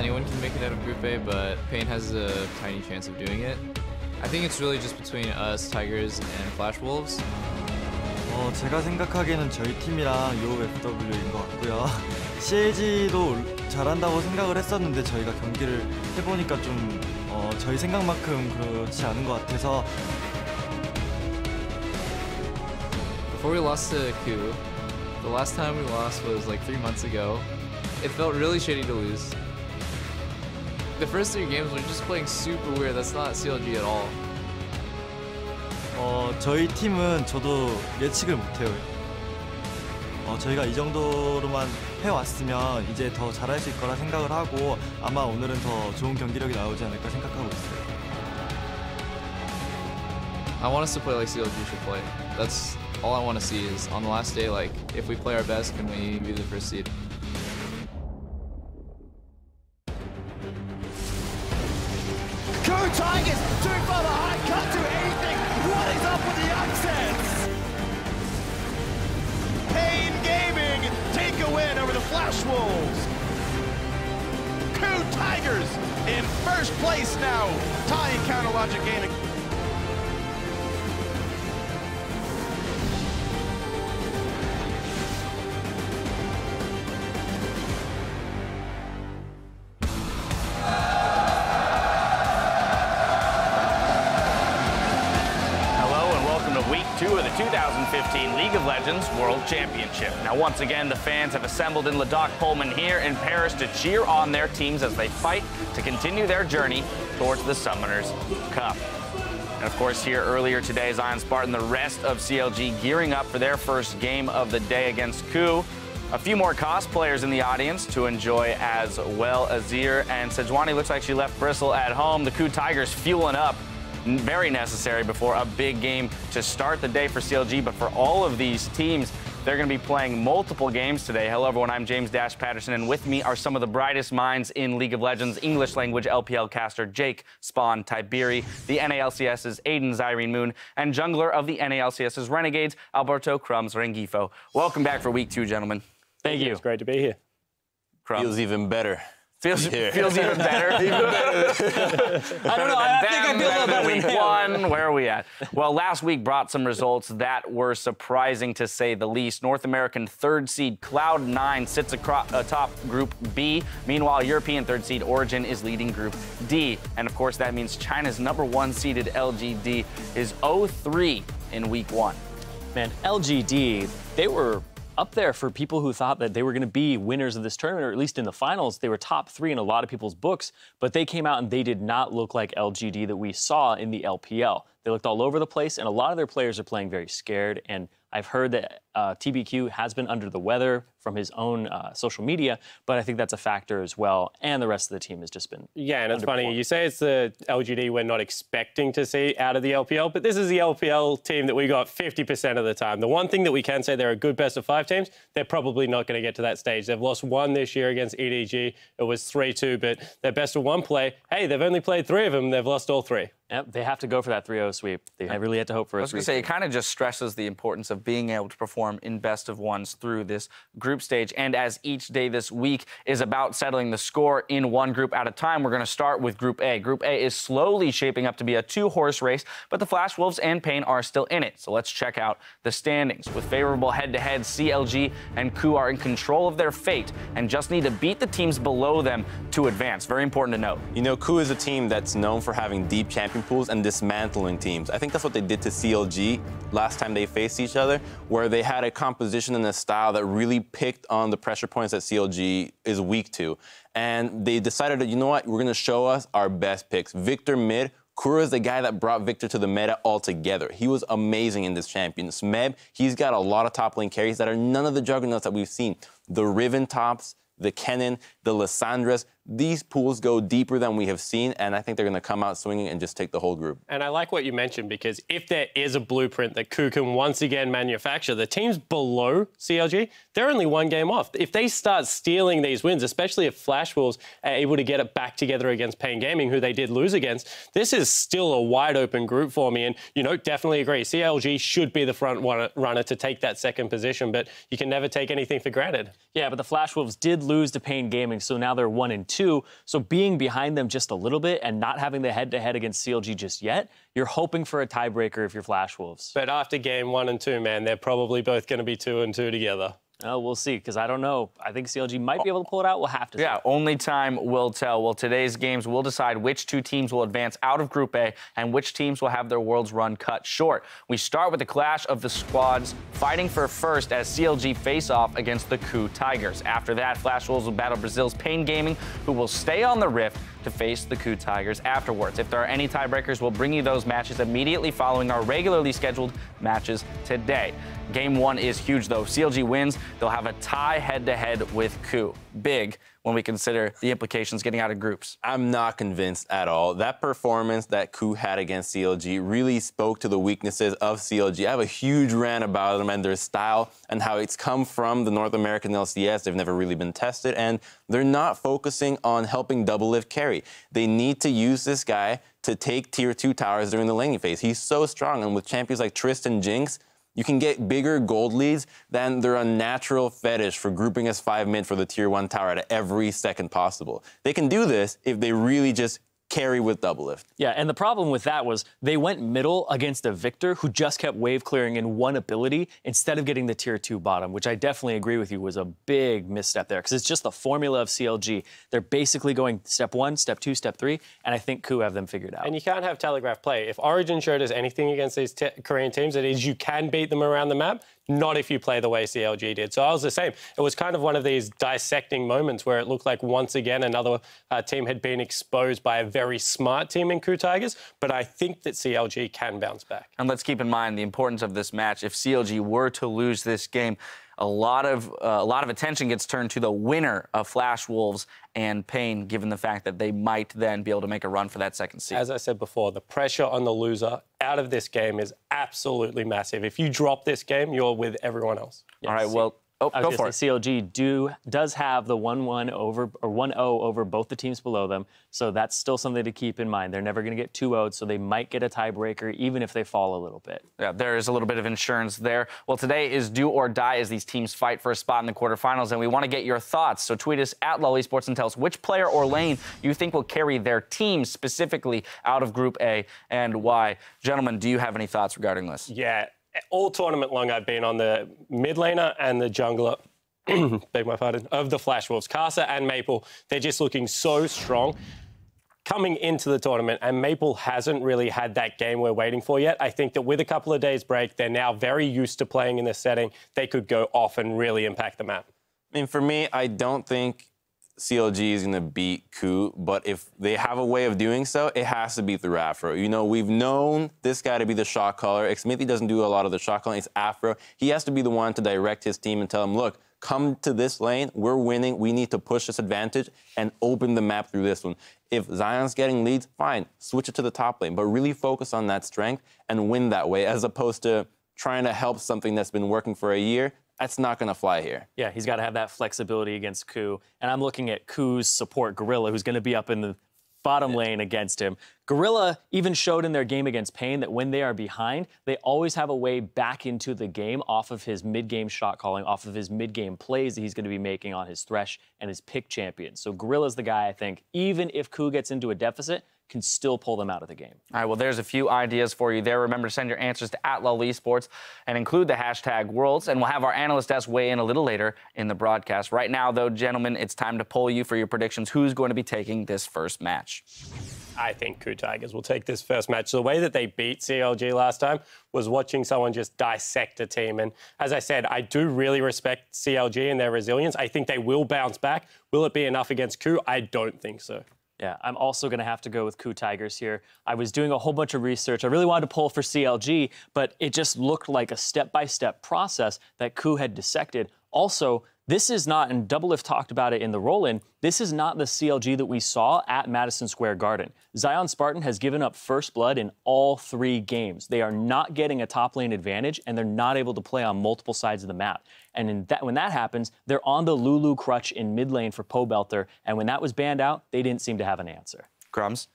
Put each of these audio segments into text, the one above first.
anyone can make it out of Group A, but Pain has a tiny chance of doing it. I think it's really just between us, Tigers, and Flash Wolves. 제가 생각하기에는 저희 팀이랑 UOFW인 것 같고요. CLG도 잘한다고 생각을 했었는데 저희가 경기를 해보니까 좀 저희 생각만큼 그렇지 않은 것 같아서. Before we lost to KOO, the last time we lost was like 3 months ago. It felt really shitty to lose. The first 3 games were just playing super weird. That's not CLG at all. 저희 팀은 저도 예측을 못해요. 저희가 이 정도로만 해왔으면 이제 더 잘할 수 있을 거라 생각을 하고 아마 오늘은 더 좋은 경기력이 나오지 않을까 생각하고 있어요. I want us to play like CLG should play. That's all I want to see is on the last day, like, if we play our best, can we be the first seed? KOO Tigers too far behind, can't do anything. What is up with the upsets? Pain Gaming take a win over the Flash Wolves. KOO Tigers in first place now, tying Counter Logic Gaming. Week 2 of the 2015 League of Legends World Championship. Now, once again, the fans have assembled in Ladakh Pullman here in Paris to cheer on their teams as they fight to continue their journey towards the Summoners Cup. And of course, here earlier today, Zion Spartan, the rest of CLG gearing up for their first game of the day against KOO. A few more cosplayers in the audience to enjoy as well. Azir and Sejuani looks like she left Bristle at home. The KOO Tigers fueling up. Very necessary before a big game to start the day for CLG, but for all of these teams, they're going to be playing multiple games today. Hello, everyone. I'm James Dash Patterson, and with me are some of the brightest minds in League of Legends, English language LPL caster Jake Spawn Tiberi, the NALCS's Aiden Zyrene Moon, and jungler of the NALCS's Renegades, Alberto Crumbs Rengifo. Welcome back for Week 2, gentlemen. Thank you. It's great to be here. Crumbs. Feels even better. Feels even better. I don't know. I think I feel a little better Week 1. Where are we at? Well, last week brought some results that were surprising to say the least. North American 3rd seed Cloud9 sits atop Group B. Meanwhile, European 3rd seed Origin is leading Group D. And of course, that means China's #1 seeded LGD is 0-3 in Week 1. Man, LGD, they were up there for people who thought that they were going to be winners of this tournament, or at least in the finals. They were top 3 in a lot of people's books, but they came out and they did not look like LGD that we saw in the LPL. They looked all over the place, and a lot of their players are playing very scared, and I've heard that TBQ has been under the weather from his own social media, but I think that's a factor as well, and the rest of the team has just been Yeah, and it's funny, you say it's the LGD we're not expecting to see out of the LPL, but this is the LPL team that we got 50% of the time. The one thing that we can say, they're a good best-of-5 teams, they're probably not going to get to that stage. They've lost 1 this year against EDG. It was 3-2, but their best-of-1 play, hey, they've only played 3 of them, they've lost all 3. Yep, they have to go for that 3-0 sweep. They really had to hope for a 3-0. I was going to say, it kind of just stresses the importance of being able to perform in best-of-1s through this group stage. And as each day this week is about settling the score in one group at a time, we're going to start with Group A. Group A is slowly shaping up to be a 2-horse race, but the Flash Wolves and Pain are still in it. So let's check out the standings. With favorable head-to-head, CLG and KOO are in control of their fate and just need to beat the teams below them to advance. Very important to note. You know, KOO is a team that's known for having deep champion pools and dismantling teams. I think that's what they did to CLG last time they faced each other, where they had a composition and a style that really picked on the pressure points that CLG is weak to. And they decided that, you know what, we're going to show us our best picks. Victor mid. Kura is the guy that brought Victor to the meta altogether. He was amazing in this champion. Smeb, he's got a lot of top lane carries that are none of the juggernauts that we've seen. The Riven tops, the Kennen, the Lissandras, these pools go deeper than we have seen, and I think they're going to come out swinging and just take the whole group. And I like what you mentioned, because if there is a blueprint that KOO can once again manufacture, the teams below CLG, they're only 1 game off. If they start stealing these wins, especially if Flash Wolves are able to get it back together against Pain Gaming, who they did lose against, this is still a wide open group for me. And, you know, definitely agree. CLG should be the front runner to take that 2nd position, but you can never take anything for granted. Yeah, but the Flash Wolves did lose to Pain Gaming, so now they're 1-2. 2. So being behind them just a little bit and not having the head-to-head against CLG just yet, you're hoping for a tiebreaker if you're Flash Wolves. But after game 1 and 2, man, they're probably both going to be 2-2 together. Oh, we'll see, because I don't know. I think CLG might be able to pull it out. We'll have to see. Yeah, only time will tell. Well, today's games will decide which 2 teams will advance out of Group A and which teams will have their Worlds run cut short. We start with the clash of the squads fighting for first as CLG face off against the KOO Tigers. After that, Flash Wolves will battle Brazil's Pain Gaming, who will stay on the Rift to face the KOO Tigers afterwards. If there are any tiebreakers, we'll bring you those matches immediately following our regularly scheduled matches today. Game 1 is huge, though. If CLG wins, they'll have a tie head-to-head with KOO. Big when we consider the implications getting out of groups. I'm not convinced at all. That performance that KOO had against CLG really spoke to the weaknesses of CLG. I have a huge rant about them and their style and how it's come from the North American LCS. They've never really been tested, and they're not focusing on helping Double Lift carry. They need to use this guy to take tier 2 towers during the laning phase. He's so strong, and with champions like Tristan Jinx, you can get bigger gold leads than their unnatural fetish for grouping as 5 mid for the tier 1 tower at every second possible. They can do this if they really just carry with Double Lift. Yeah, and the problem with that was they went middle against a Victor who just kept wave clearing in one ability instead of getting the tier 2 bottom, which I definitely agree with you was a big misstep there, because it's just the formula of CLG. They're basically going step 1, step 2, step 3, and I think KOO have them figured out. And you can't have telegraph play. If Origin showed us anything against these Korean teams, it is you can beat them around the map, not if you play the way CLG did. So I was the same. It was kind of one of these dissecting moments where it looked like once again another team had been exposed by a very smart team in KOO Tigers, but I think that CLG can bounce back. And let's keep in mind the importance of this match. If CLG were to lose this game, a lot of attention gets turned to the winner of Flash Wolves and Pain, given the fact that they might then be able to make a run for that second seed. As I said before, the pressure on the loser out of this game is absolutely massive. If you drop this game, you're with everyone else. Yeah, all right, well, go for it. CLG does have the 1-1 over or 1-0 over both the teams below them, so that's still something to keep in mind. They're never going to get 2-0'd, so they might get a tiebreaker even if they fall a little bit. Yeah, there is a little bit of insurance there. Well, today is do or die as these teams fight for a spot in the quarterfinals, and we want to get your thoughts. So tweet us at LollySports and tell us which player or lane you think will carry their team specifically out of Group A and why. Gentlemen, do you have any thoughts regarding this? Yeah. All tournament long, I've been on the mid laner and the jungler, beg my pardon, of the Flash Wolves. Casa and Maple, they're just looking so strong coming into the tournament, and Maple hasn't really had that game we're waiting for yet. I think that with a couple of days break, they're now very used to playing in this setting. They could go off and really impact the map. I mean, for me, I don't think CLG is going to beat KOO, but if they have a way of doing so, it has to be through Afro. You know, we've known this guy to be the shot caller. Xmithy doesn't do a lot of the shot calling. It's Afro. He has to be the one to direct his team and tell them, look, come to this lane. We're winning. We need to push this advantage and open the map through this one. If Zion's getting leads, fine, switch it to the top lane, but really focus on that strength and win that way, as opposed to trying to help something that's been working for a year. That's not going to fly here. Yeah, he's got to have that flexibility against KOO. And I'm looking at KOO's support, Gorilla, who's going to be up in the bottom lane against him. Gorilla even showed in their game against Pain that when they are behind, they always have a way back into the game off of his mid-game shot calling, off of his mid-game plays that he's going to be making on his Thresh and his pick champions. So Gorilla's the guy, I think, even if KOO gets into a deficit, can still pull them out of the game. All right, well, there's a few ideas for you there. Remember to send your answers to @LollySports and include the hashtag Worlds, and we'll have our analyst desk weigh in a little later in the broadcast. Right now, though, gentlemen, it's time to poll you for your predictions. Who's going to be taking this first match? I think KOO Tigers will take this first match. The way that they beat CLG last time was watching someone just dissect a team. And as I said, I do really respect CLG and their resilience. I think they will bounce back. Will it be enough against KOO? I don't think so. Yeah, I'm also going to have to go with KOO Tigers here. I was doing a whole bunch of research. I really wanted to pull for CLG, but it just looked like a step-by-step process that KOO had dissected. Also, this is not, and Double Lift talked about it in the roll-in, this is not the CLG that we saw at Madison Square Garden. Zion Spartan has given up first blood in all 3 games. They are not getting a top lane advantage, and they're not able to play on multiple sides of the map. And when that happens, they're on the Lulu crutch in mid lane for Pobelter, and when that was banned out, they didn't seem to have an answer. Crumbs?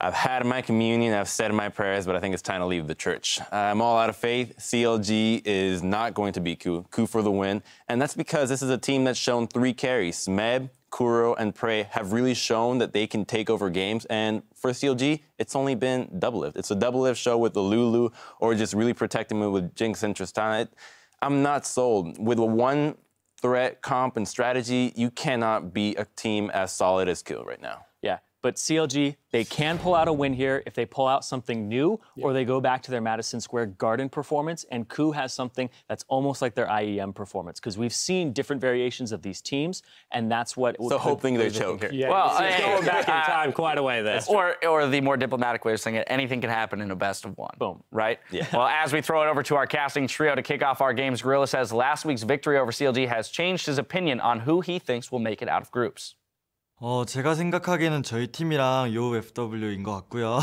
I've had my communion, I've said my prayers, but I think it's time to leave the church. I'm all out of faith. CLG is not going to beat KOO. KOO for the win. And that's because this is a team that's shown 3 carries: Smeb, Kuro and Prey have really shown that they can take over games. And for CLG, it's only been Doublelift. It's a Doublelift show with the Lulu or just really protecting me with Jinx and Tristana. I'm not sold. With a one threat comp and strategy, you cannot be a team as solid as KOO right now. Yeah, but CLG, they can pull out a win here if they pull out something new or they go back to their Madison Square Garden performance, and KOO has something that's almost like their IEM performance, because we've seen different variations of these teams, and that's what... So hoping they choke. Yeah, Well, going back in time quite a way there. Or the more diplomatic way of saying it, anything can happen in a best of one. Boom. Right? Yeah. Well, as we throw it over to our casting trio to kick off our games, Gorilla says last week's victory over CLG has changed his opinion on who he thinks will make it out of groups. 제가 생각하기에는 저희 팀이랑 요우 FW인 것 같고요.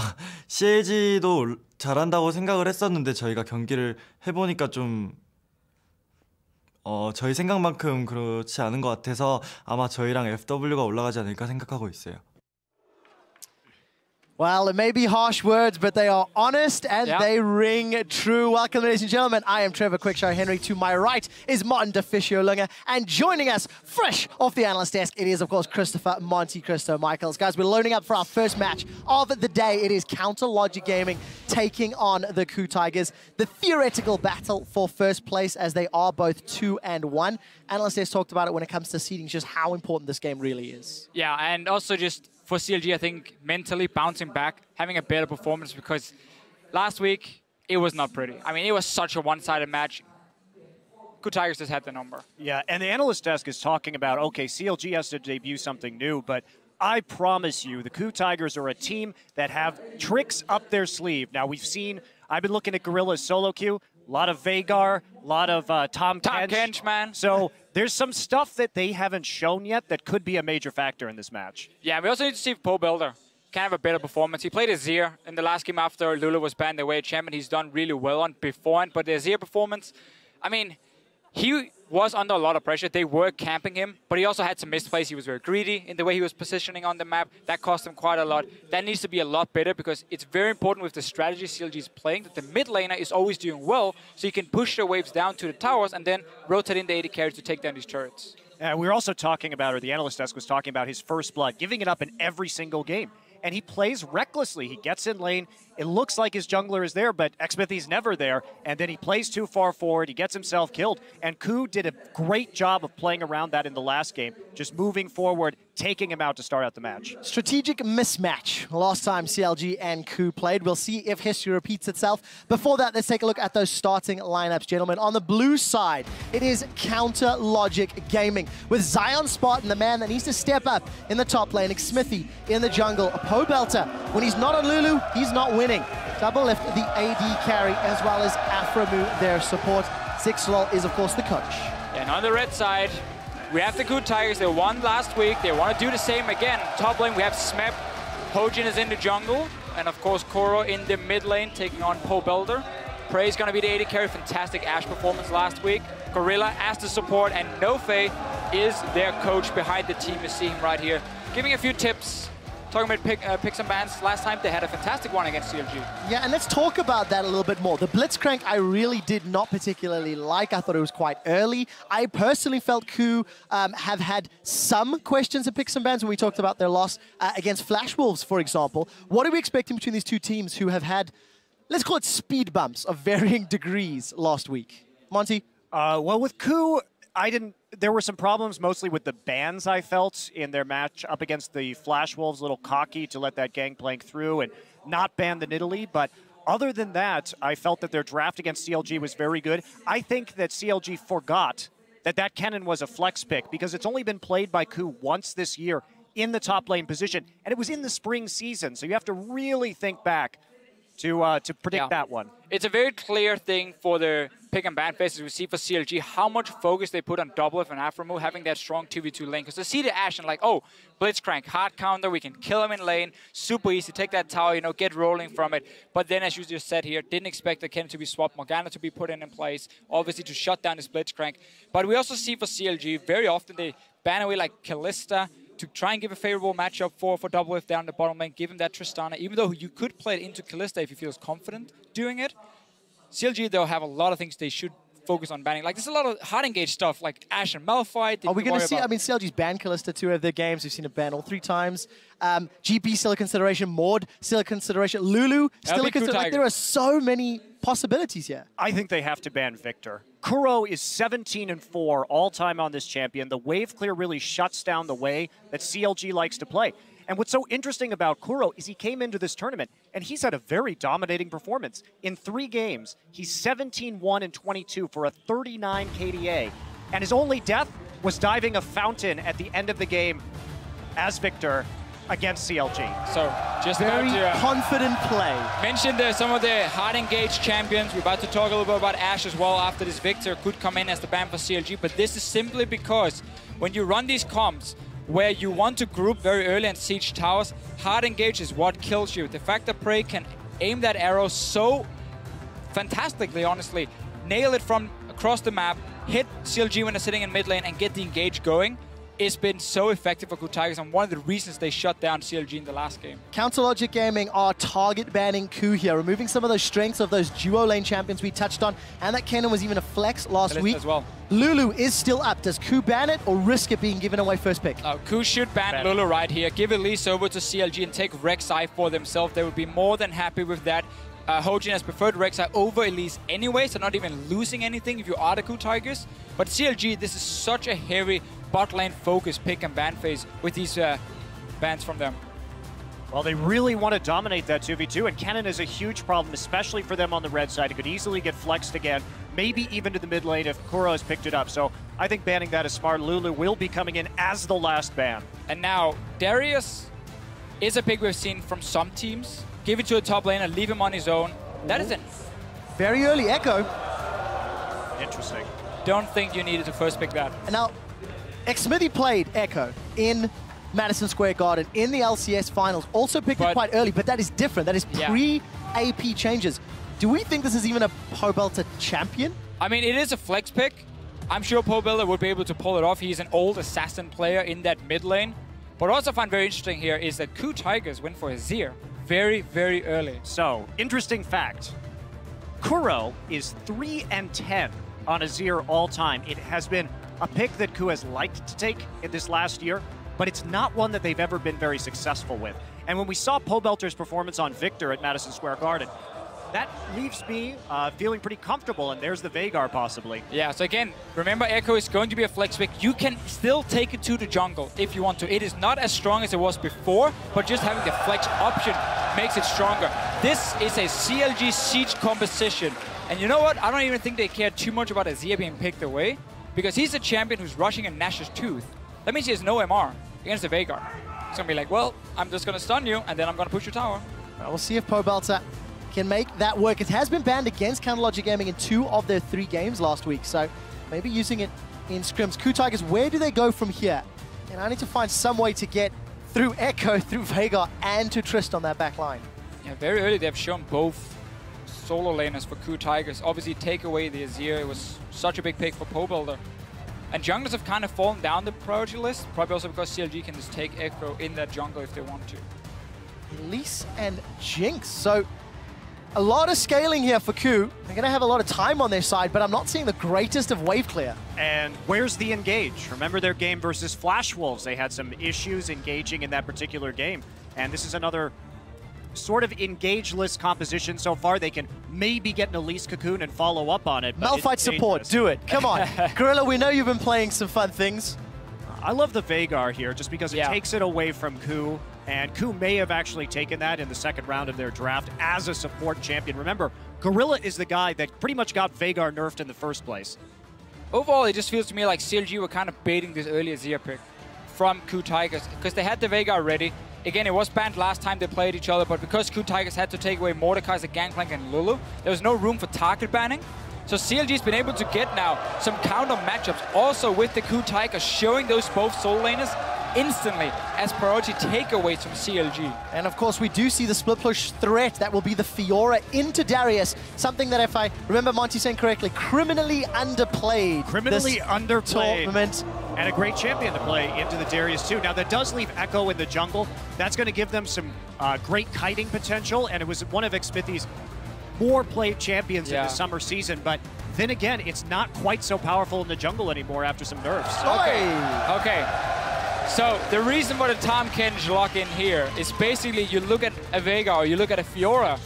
CLG도 잘한다고 생각을 했었는데 저희가 경기를 해보니까 좀 저희 생각만큼 그렇지 않은 것 같아서 아마 저희랑 FW가 올라가지 않을까 생각하고 있어요. Well, it may be harsh words, but they are honest and they ring true. Welcome, ladies and gentlemen. I am Trevor Quickshow Henry. To my right is Martin Deficio Lunga. And joining us, fresh off the analyst desk, it is, of course, Christopher Monte Cristo Michaels. Guys, we're loading up for our first match of the day. It is Counter Logic Gaming taking on the KOO Tigers. The theoretical battle for first place, as they are both 2 and 1. Analyst desk talked about it when it comes to seeding, just how important this game really is. Yeah, and also just for CLG, I think mentally bouncing back, having a better performance, because last week it was not pretty. I mean, it was such a one-sided match. KOO Tigers just had the number. Yeah, and the analyst desk is talking about, okay, CLG has to debut something new, but I promise you, the KOO Tigers are a team that have tricks up their sleeve. Now, I've been looking at Gorilla's solo queue, a lot of Veigar, a lot of Tom Kench, man. So there's some stuff that they haven't shown yet that could be a major factor in this match. Yeah, we also need to see if Builder can have a better performance. He played Azir in the last game after Lulu was banned away champion. He's done really well on beforehand, but the Azir performance, I mean, he was under a lot of pressure. They were camping him, but he also had some misplays. He was very greedy in the way he was positioning on the map. That cost him quite a lot. That needs to be a lot better, because it's very important with the strategy CLG is playing that the mid laner is always doing well, so you can push the waves down to the towers and then rotate in the AD carry to take down these turrets. We were also talking about, or the analyst desk was talking about his first blood, giving it up in every single game. And he plays recklessly. He gets in lane. It looks like his jungler is there, but Xmithy's never there. And then he plays too far forward. He gets himself killed. And KOO did a great job of playing around that in the last game, just moving forward, taking him out to start out the match. Strategic mismatch. Last time CLG and KOO played. We'll see if history repeats itself. Before that, let's take a look at those starting lineups, gentlemen. On the blue side, it is Counter Logic Gaming, with Zion Spartan, the man that needs to step up in the top lane, Xmithy in the jungle, a Poe Belter. When he's not on Lulu, he's not winning. Doublelift, the AD carry, as well as Aframu, their support. Sixlol is, of course, the coach. And on the red side, we have the KOO Tigers. They won last week. They want to do the same again. Top lane, we have Smep. Hojin is in the jungle. And, of course, Koro in the mid lane, taking on Poe Belter. Prey is going to be the AD carry. Fantastic Ashe performance last week. Gorilla as the support, and Nofe is their coach behind the team. You see him right here, giving a few tips. Talking about picks and bans, last time they had a fantastic one against CLG. Yeah, and let's talk about that a little bit more. The Blitzcrank I really did not particularly like. I thought it was quite early. I personally felt KOO have had some questions at picks and bans when we talked about their loss against Flash Wolves, for example. What are we expecting between these two teams who have had, let's call it speed bumps of varying degrees last week? Monty? Well, with KOO, there were some problems mostly with the bans, I felt, in their match up against the Flash Wolves. A little cocky to let that Gangplank through and not ban the Nidalee. But other than that, I felt that their draft against CLG was very good. I think that CLG forgot that Kennen was a flex pick, because it's only been played by KOO once this year in the top lane position, and it was in the spring season. So you have to really think back to predict that one. It's a very clear thing for the pick and ban phases we see for CLG, how much focus they put on Doublelift and Aframu, having that strong 2v2 lane. Because they see the Ashe and like, oh, Blitzcrank, hard counter, we can kill him in lane, super easy, take that tower, you know, get rolling from it. But then, as you just said here, didn't expect the Ken to be swapped, Morgana to be put in place, obviously to shut down this Blitzcrank. But we also see for CLG, very often they ban away like Kalista, to try and give a favorable matchup for Doublelift down the bottom lane, give him that Tristana, even though you could play it into Kalista if he feels confident doing it. CLG, though, have a lot of things they should focus on banning. Like, there's a lot of hard engage stuff, like Ashe and Malphite. Are we going to see, I mean, CLG's banned Kalista 2 of their games. We've seen it ban all 3 times. GP still a consideration. Maud still a consideration. Lulu still a consideration. Like, there are so many possibilities here. I think they have to ban Victor. KOO is 17-4 all-time on this champion. The wave clear really shuts down the way that CLG likes to play. And what's so interesting about KOO is he came into this tournament and he's had a very dominating performance. In 3 games, he's 17-1-22 for a 39 KDA. And his only death was diving a fountain at the end of the game as Victor against CLG. So just very confident play. Mentioned some of the hard engaged champions. We're about to talk a little bit about Ashe as well after this. Victor could come in as the ban for CLG, but this is simply because when you run these comps where you want to group very early and siege towers, hard engage is what kills you. The fact that Prey can aim that arrow so fantastically, honestly, nail it from across the map, hit CLG when they're sitting in mid lane and get the engage going, it's been so effective for KOO Tigers and one of the reasons they shut down CLG in the last game. Counterlogic Gaming are target banning KOO here, removing some of those strengths of those duo lane champions we touched on, and that Kennen was even a flex last week. As well. Lulu is still up. Does KOO ban it or risk it being given away first pick? KOO should ban Lulu right here. Give Elise over to CLG and take Rek'Sai for themselves. They would be more than happy with that. Hojin has preferred Rek'Sai over Elise anyway, so not even losing anything if you are the KOO Tigers. But CLG, this is such a heavy bot lane focus pick and ban phase with these bans from them. Well, they really want to dominate that 2v2, and Kennen is a huge problem, especially for them on the red side. It could easily get flexed again, maybe even to the mid lane if KOO has picked it up. So I think banning that is smart. Lulu will be coming in as the last ban. And now, Darius is a pick we've seen from some teams. Give it to a top laner, leave him on his own. That is a very early Echo. Interesting. Don't think you needed to first pick that. And now, Smithy played Echo in Madison Square Garden in the LCS finals. Also picked it quite early, but that is different. That is pre-AP changes. Do we think this is even a Pobelter champion? I mean, it is a flex pick. I'm sure Pobelter would be able to pull it off. He's an old assassin player in that mid lane. But what I also find very interesting here is that KOO Tigers went for Azir very, very early. So, interesting fact. KOO is 3-10 on Azir all time. It has been a pick that KOO has liked to take in this last year, but it's not one that they've ever been very successful with. And when we saw Pobelter's performance on Victor at Madison Square Garden, that leaves me feeling pretty comfortable, and there's the Veigar possibly. Yeah, so again, remember Echo is going to be a flex pick. You can still take it to the jungle if you want to. It is not as strong as it was before, but just having the flex option makes it stronger. This is a CLG Siege composition. And you know what? I don't even think they care too much about Azir being picked away, because he's a champion who's rushing a Nash's Tooth. That means he has no MR against the Veigar. It's going to be like, well, I'm just going to stun you, and then I'm going to push your tower. Well, we'll see if Pobelter can make that work. It has been banned against Counterlogic Gaming in 2 of their 3 games last week, so maybe using it in scrims. KOO Tigers, where do they go from here? And I need to find some way to get through Echo, through Veigar, and to Trist on that back line. Yeah, very early they've shown both solo laners for KOO Tigers. Obviously, take away the Azir. It was such a big pick for Pobelter. And junglers have kind of fallen down the priority list, probably also because CLG can just take Echo in that jungle if they want to. Elise and Jinx. So a lot of scaling here for KOO. They're going to have a lot of time on their side, but I'm not seeing the greatest of wave clear. And where's the engage? Remember their game versus Flash Wolves. They had some issues engaging in that particular game. And this is another sort of engage-less composition so far. They can maybe get an Elise Cocoon and follow up on it. Malphite support, do it. Come on. Gorilla, we know you've been playing some fun things. I love the Veigar here just because it takes it away from KOO. And KOO may have actually taken that in the second round of their draft as a support champion. Remember, Gorilla is the guy that pretty much got Veigar nerfed in the first place. Overall, it just feels to me like CLG were kind of baiting this early Azir pick from KOO Tigers because they had the Veigar ready. Again, it was banned last time they played each other, but because KOO Tigers had to take away Mordekaiser, Gangplank, and Lulu, there was no room for target banning. So CLG's been able to get now some counter matchups also with the KOO Tigers, showing those both solo laners instantly as priority takeaways from CLG. And of course, we do see the split push threat. That will be the Fiora into Darius. Something that, if I remember Monty saying correctly, criminally underplayed. Criminally underplayed. Tournament. And a great champion to play into the Darius too. Now that does leave Echo in the jungle. That's going to give them some great kiting potential. And it was one of Xmithy's more played champions in the summer season. But then again, it's not quite so powerful in the jungle anymore after some nerfs. Okay. So the reason for the Tahm Kench lock in here is basically you look at a Veigar or you look at a Fiora,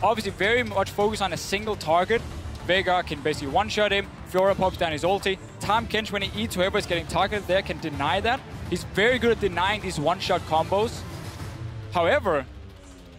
obviously very much focused on a single target. Veigar can basically one-shot him, Fiora pops down his ulti. Tahm Kench, when he eats whoever is getting targeted there, can deny that. He's very good at denying these one-shot combos. However,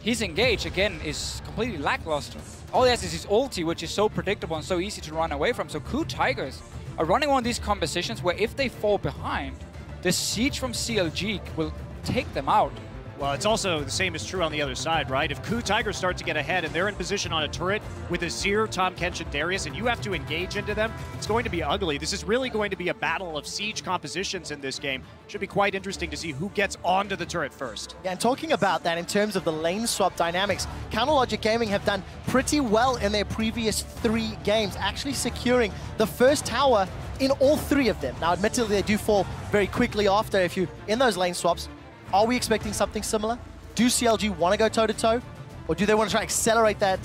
his engage, again, is completely lackluster. All he has is his ulti, which is so predictable and so easy to run away from. So KOO Tigers are running one of these compositions where if they fall behind, the siege from CLG will take them out. Well, it's also the same is true on the other side, right? If KOO Tigers start to get ahead and they're in position on a turret with Azir, Tahm Kench, and Darius, and you have to engage into them, it's going to be ugly. This is really going to be a battle of siege compositions in this game. Should be quite interesting to see who gets onto the turret first. Yeah, and talking about that in terms of the lane swap dynamics, Counterlogic Gaming have done pretty well in their previous 3 games, actually securing the first tower in all 3 of them. Now, admittedly, they do fall very quickly after if you're in those lane swaps. Are we expecting something similar? Do CLG want to go toe-to-toe? Or do they want to try and accelerate that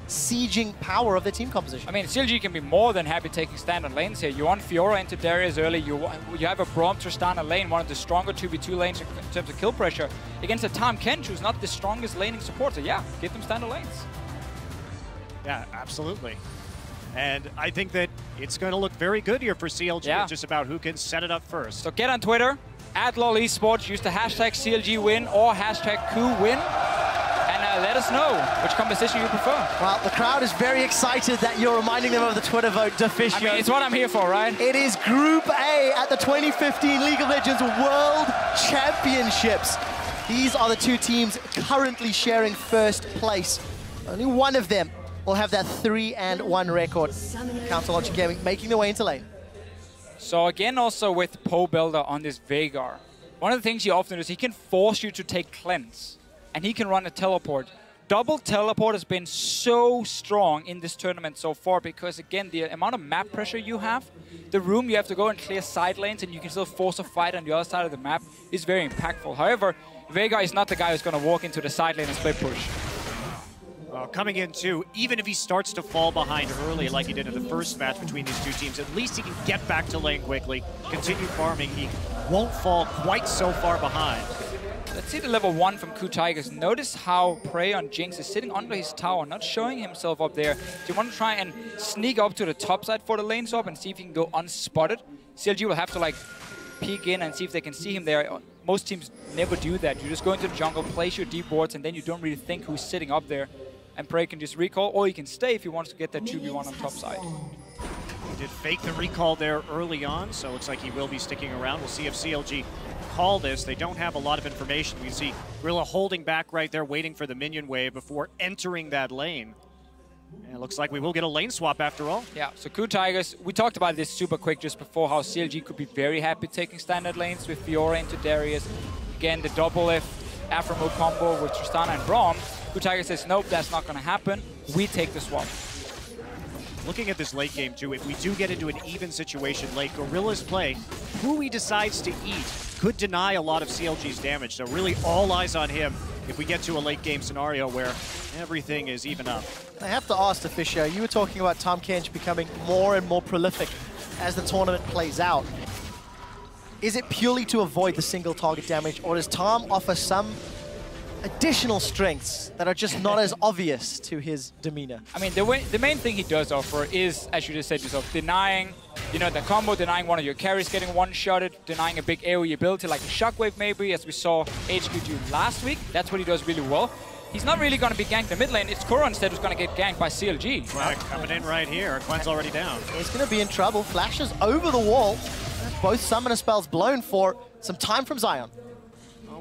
sieging power of their team composition? I mean, CLG can be more than happy taking standard lanes here. You want Fiora into Darius early. You have a Braum Tristana lane, one of the stronger 2v2 lanes in terms of kill pressure, against a Tahm Kench, who's not the strongest laning supporter. Yeah, give them standard lanes. Yeah, absolutely. And I think that it's going to look very good here for CLG. Yeah. It's just about who can set it up first. So get on Twitter, @LOL Esports, use the hashtag CLG win or hashtag KOO win, and let us know which composition you prefer. Well, the crowd is very excited that you're reminding them of the Twitter vote, Deficio. I mean, it's what I'm here for, right? It is Group A at the 2015 League of Legends World Championships. These are the 2 teams currently sharing first place. Only one of them will have that 3-1 record. Counterlogic Gaming making their way into lane. So again, also with Poe Builder on this Veigar, one of the things he often does, he can force you to take cleanse, and he can run a teleport. Double teleport has been so strong in this tournament so far because, again, the amount of map pressure you have, the room you have to go and clear side lanes and you can still force a fight on the other side of the map is very impactful. However, Veigar is not the guy who's going to walk into the side lane and split push. Well, coming in too, even if he starts to fall behind early like he did in the first match between these 2 teams, at least he can get back to lane quickly, continue farming. He won't fall quite so far behind. Let's see the level 1 from KOO Tigers. Notice how Prey on Jinx is sitting under his tower, not showing himself up there. Do you want to try and sneak up to the top side for the lane swap and see if he can go unspotted? CLG will have to like peek in and see if they can see him there. Most teams never do that. You just go into the jungle, place your deep wards, and then you don't really think who's sitting up there. And Prey can just recall, or he can stay if he wants to get that 2v1 on top side. He did fake the recall there early on, so it looks like he will be sticking around. We'll see if CLG call this. They don't have a lot of information. We see Gorilla holding back right there, waiting for the minion wave before entering that lane. And it looks like we will get a lane swap after all. Yeah, so KOO Tigers, we talked about this super quick just before, how CLG could be very happy taking standard lanes with Fiora into Darius. Again, the double F Afro mode combo with Tristana and Braum. KOO Tigers says, nope, that's not going to happen. We take the swap. Looking at this late game too, if we do get into an even situation late, Gorilla's play, who he decides to eat could deny a lot of CLG's damage. So really all eyes on him if we get to a late game scenario where everything is even up. I have to ask, Deficio, you were talking about Tahm Kench becoming more and more prolific as the tournament plays out. Is it purely to avoid the single target damage, or does Tahm offer some additional strengths that are just not as obvious to his demeanor? I mean, the main thing he does offer is, as you just said yourself, denying, you know, the combo, denying one of your carries getting one-shotted, denying a big AoE ability like a Shockwave maybe, as we saw HQ do last week. That's what he does really well. He's not really going to be ganked in the mid lane. It's Kuro instead who's going to get ganked by CLG. Well, coming in right here. Quen's already down. He's going to be in trouble. Flashes over the wall. Both summoner spells blown for some time from Zion.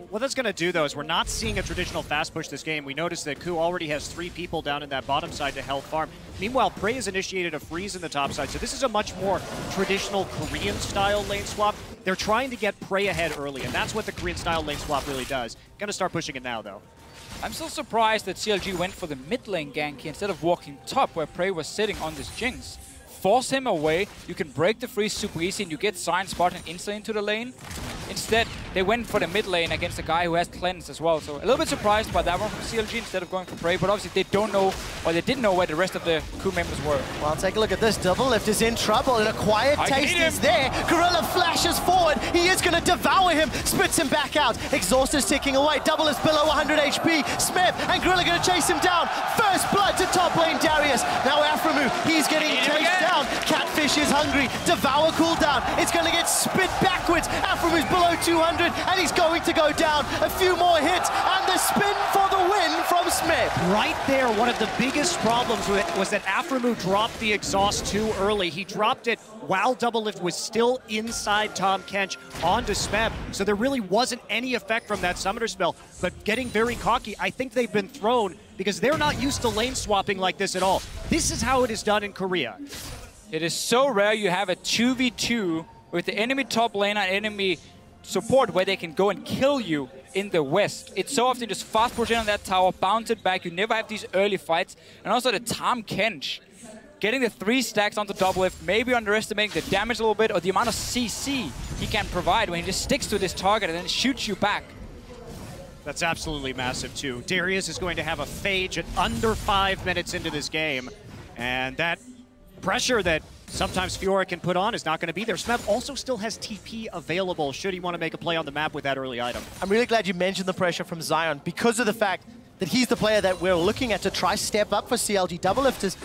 What that's going to do, though, is we're not seeing a traditional fast push this game. We noticed that KOO already has 3 people down in that bottom side to help farm. Meanwhile, Prey has initiated a freeze in the top side, so this is a much more traditional Korean-style lane swap. They're trying to get Prey ahead early, and that's what the Korean-style lane swap really does. Going to start pushing it now, though. I'm still surprised that CLG went for the mid lane gank here instead of walking top where Prey was sitting on this Jinx. Force him away, you can break the freeze super easy, and you get Zion spotting instantly into the lane. Instead, they went for the mid lane against a guy who has cleanse as well. So a little bit surprised by that one from CLG instead of going for Prey, but obviously they don't know, or they didn't know where the rest of the KOO members were. Well, take a look at this. Doublelift is in trouble, and a quiet taste is there. Gorilla flashes forward. He is going to devour him, spits him back out. Exhaust is ticking away. Doublelift below 100 HP. Smeb and Gorilla going to chase him down. First blood to top lane Darius. Now Aframu, he's getting chased down. Catfish is hungry. Devour cooldown. It's going to get spit backwards. Aframu's below 200, and he's going to go down. A few more hits, and the spin for the win from Smeb. Right there, one of the biggest problems with it was that Aframu dropped the exhaust too early. He dropped it while Doublelift was still inside Tahm Kench onto Smeb, so there really wasn't any effect from that summoner spell. But getting very cocky, I think they've been thrown because they're not used to lane swapping like this at all. This is how it is done in Korea. It is so rare you have a 2v2 with the enemy top lane and enemy support where they can go and kill you in the west. It's so often just fast push in on that tower, bounce it back. You never have these early fights. And also the Tahm Kench, getting the 3 stacks onto Doublelift, maybe underestimating the damage a little bit or the amount of CC he can provide when he just sticks to this target and then shoots you back. That's absolutely massive too. Darius is going to have a phage at under 5 minutes into this game, and that pressure that sometimes Fiora can put on is not going to be there. Smeb also still has TP available should he want to make a play on the map with that early item. I'm really glad you mentioned the pressure from Zion because of the fact that he's the player that we're looking at to try step up for CLG. Doublelift has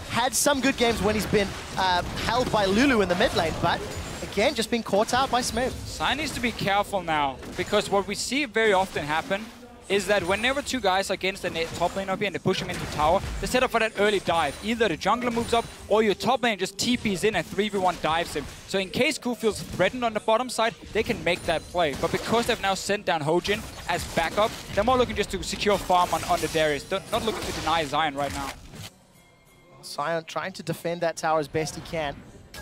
had some good games when he's been held by Lulu in the mid lane, but again, just being caught out by Smeb. Zion needs to be careful now, because what we see very often happen is that whenever 2 guys are against the top lane up here and they push him into tower, they set up for that early dive. Either the jungler moves up or your top lane just TPs in and 3v1 dives him. So in case KOO feels threatened on the bottom side, they can make that play. But because they've now sent down Hojin as backup, they're more looking just to secure farm on the Darius. Not looking to deny Zion right now. Zion trying to defend that tower as best he can.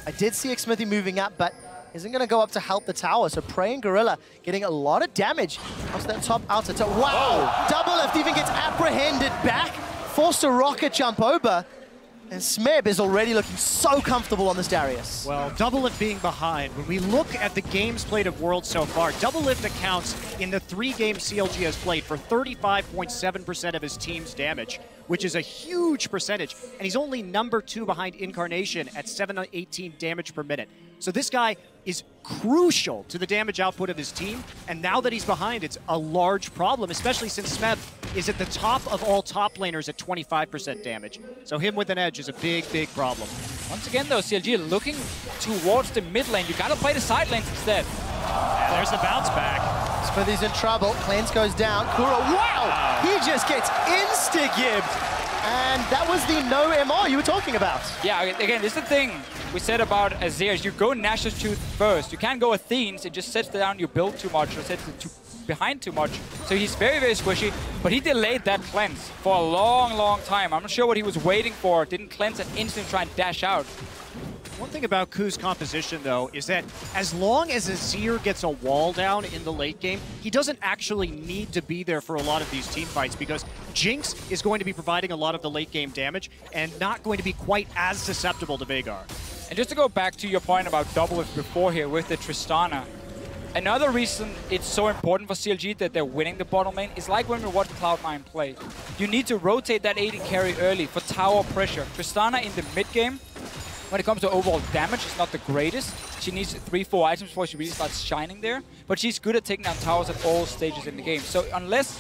I did see Xmithy moving up, but isn't going to go up to help the tower. So Prey and Gorilla getting a lot of damage onto that top outer tower. Wow! Doublelift even gets apprehended back, forced to rocket jump over. And Smeb is already looking so comfortable on this Darius. Well, Doublelift being behind, when we look at the games played of Worlds so far, Doublelift accounts in the 3 games CLG has played for 35.7% of his team's damage, which is a huge percentage. And he's only #2 behind Incarnation at 718 damage per minute. So this guy is crucial to the damage output of his team. And now that he's behind, it's a large problem, especially since Smeb is at the top of all top laners at 25% damage. So him with an edge is a big, big problem. Once again, though, CLG looking towards the mid lane. You gotta play the side lanes instead. And there's the bounce back. Smithy's in trouble. Cleanse goes down. Kuro, wow! He just gets insta-gibbed. And that was the no MR you were talking about. Yeah, again, this is the thing we said about Azir. You go Nash's Tooth first. You can't go Athene's. It just sets down your build too much or sets it behind too much. So he's very, very squishy. But he delayed that cleanse for a long, long time. I'm not sure what he was waiting for. Didn't cleanse and instantly try and dash out. One thing about KOO's composition, though, is that as long as Azir gets a wall down in the late game, he doesn't actually need to be there for a lot of these team fights because Jinx is going to be providing a lot of the late game damage and not going to be quite as susceptible to Veigar. And just to go back to your point about Doublelift before here with the Tristana, another reason it's so important for CLG that they're winning the bottom lane is like when we watch Cloud9 play. You need to rotate that AD carry early for tower pressure. Tristana in the mid game, when it comes to overall damage, is not the greatest. She needs 3-4 items before she really starts shining there. But she's good at taking down towers at all stages in the game. So unless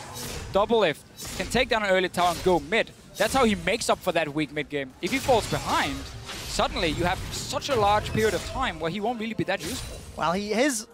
Doublelift can take down an early tower and go mid, that's how he makes up for that weak mid game. If he falls behind, suddenly you have such a large period of time where he won't really be that useful. Well, he has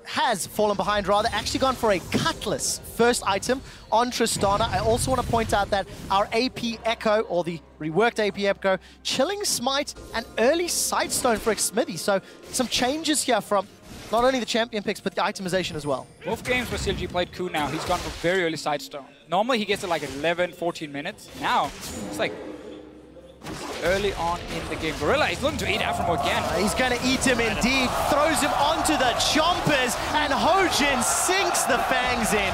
fallen behind, rather, actually gone for a Cutlass first item on Tristana. I also want to point out that our AP Echo, or the reworked AP Echo, Chilling Smite and early Sidestone for Xmithy. So some changes here from not only the champion picks, but the itemization as well. Both games where CLG played KOO now, he's gone for very early Sidestone. Normally he gets it like 11, 14 minutes. Now, it's like early on in the game. Gorilla is looking to eat Aframo again. He's going to eat him indeed. Throws him onto the chompers, and Hojin sinks the fangs in.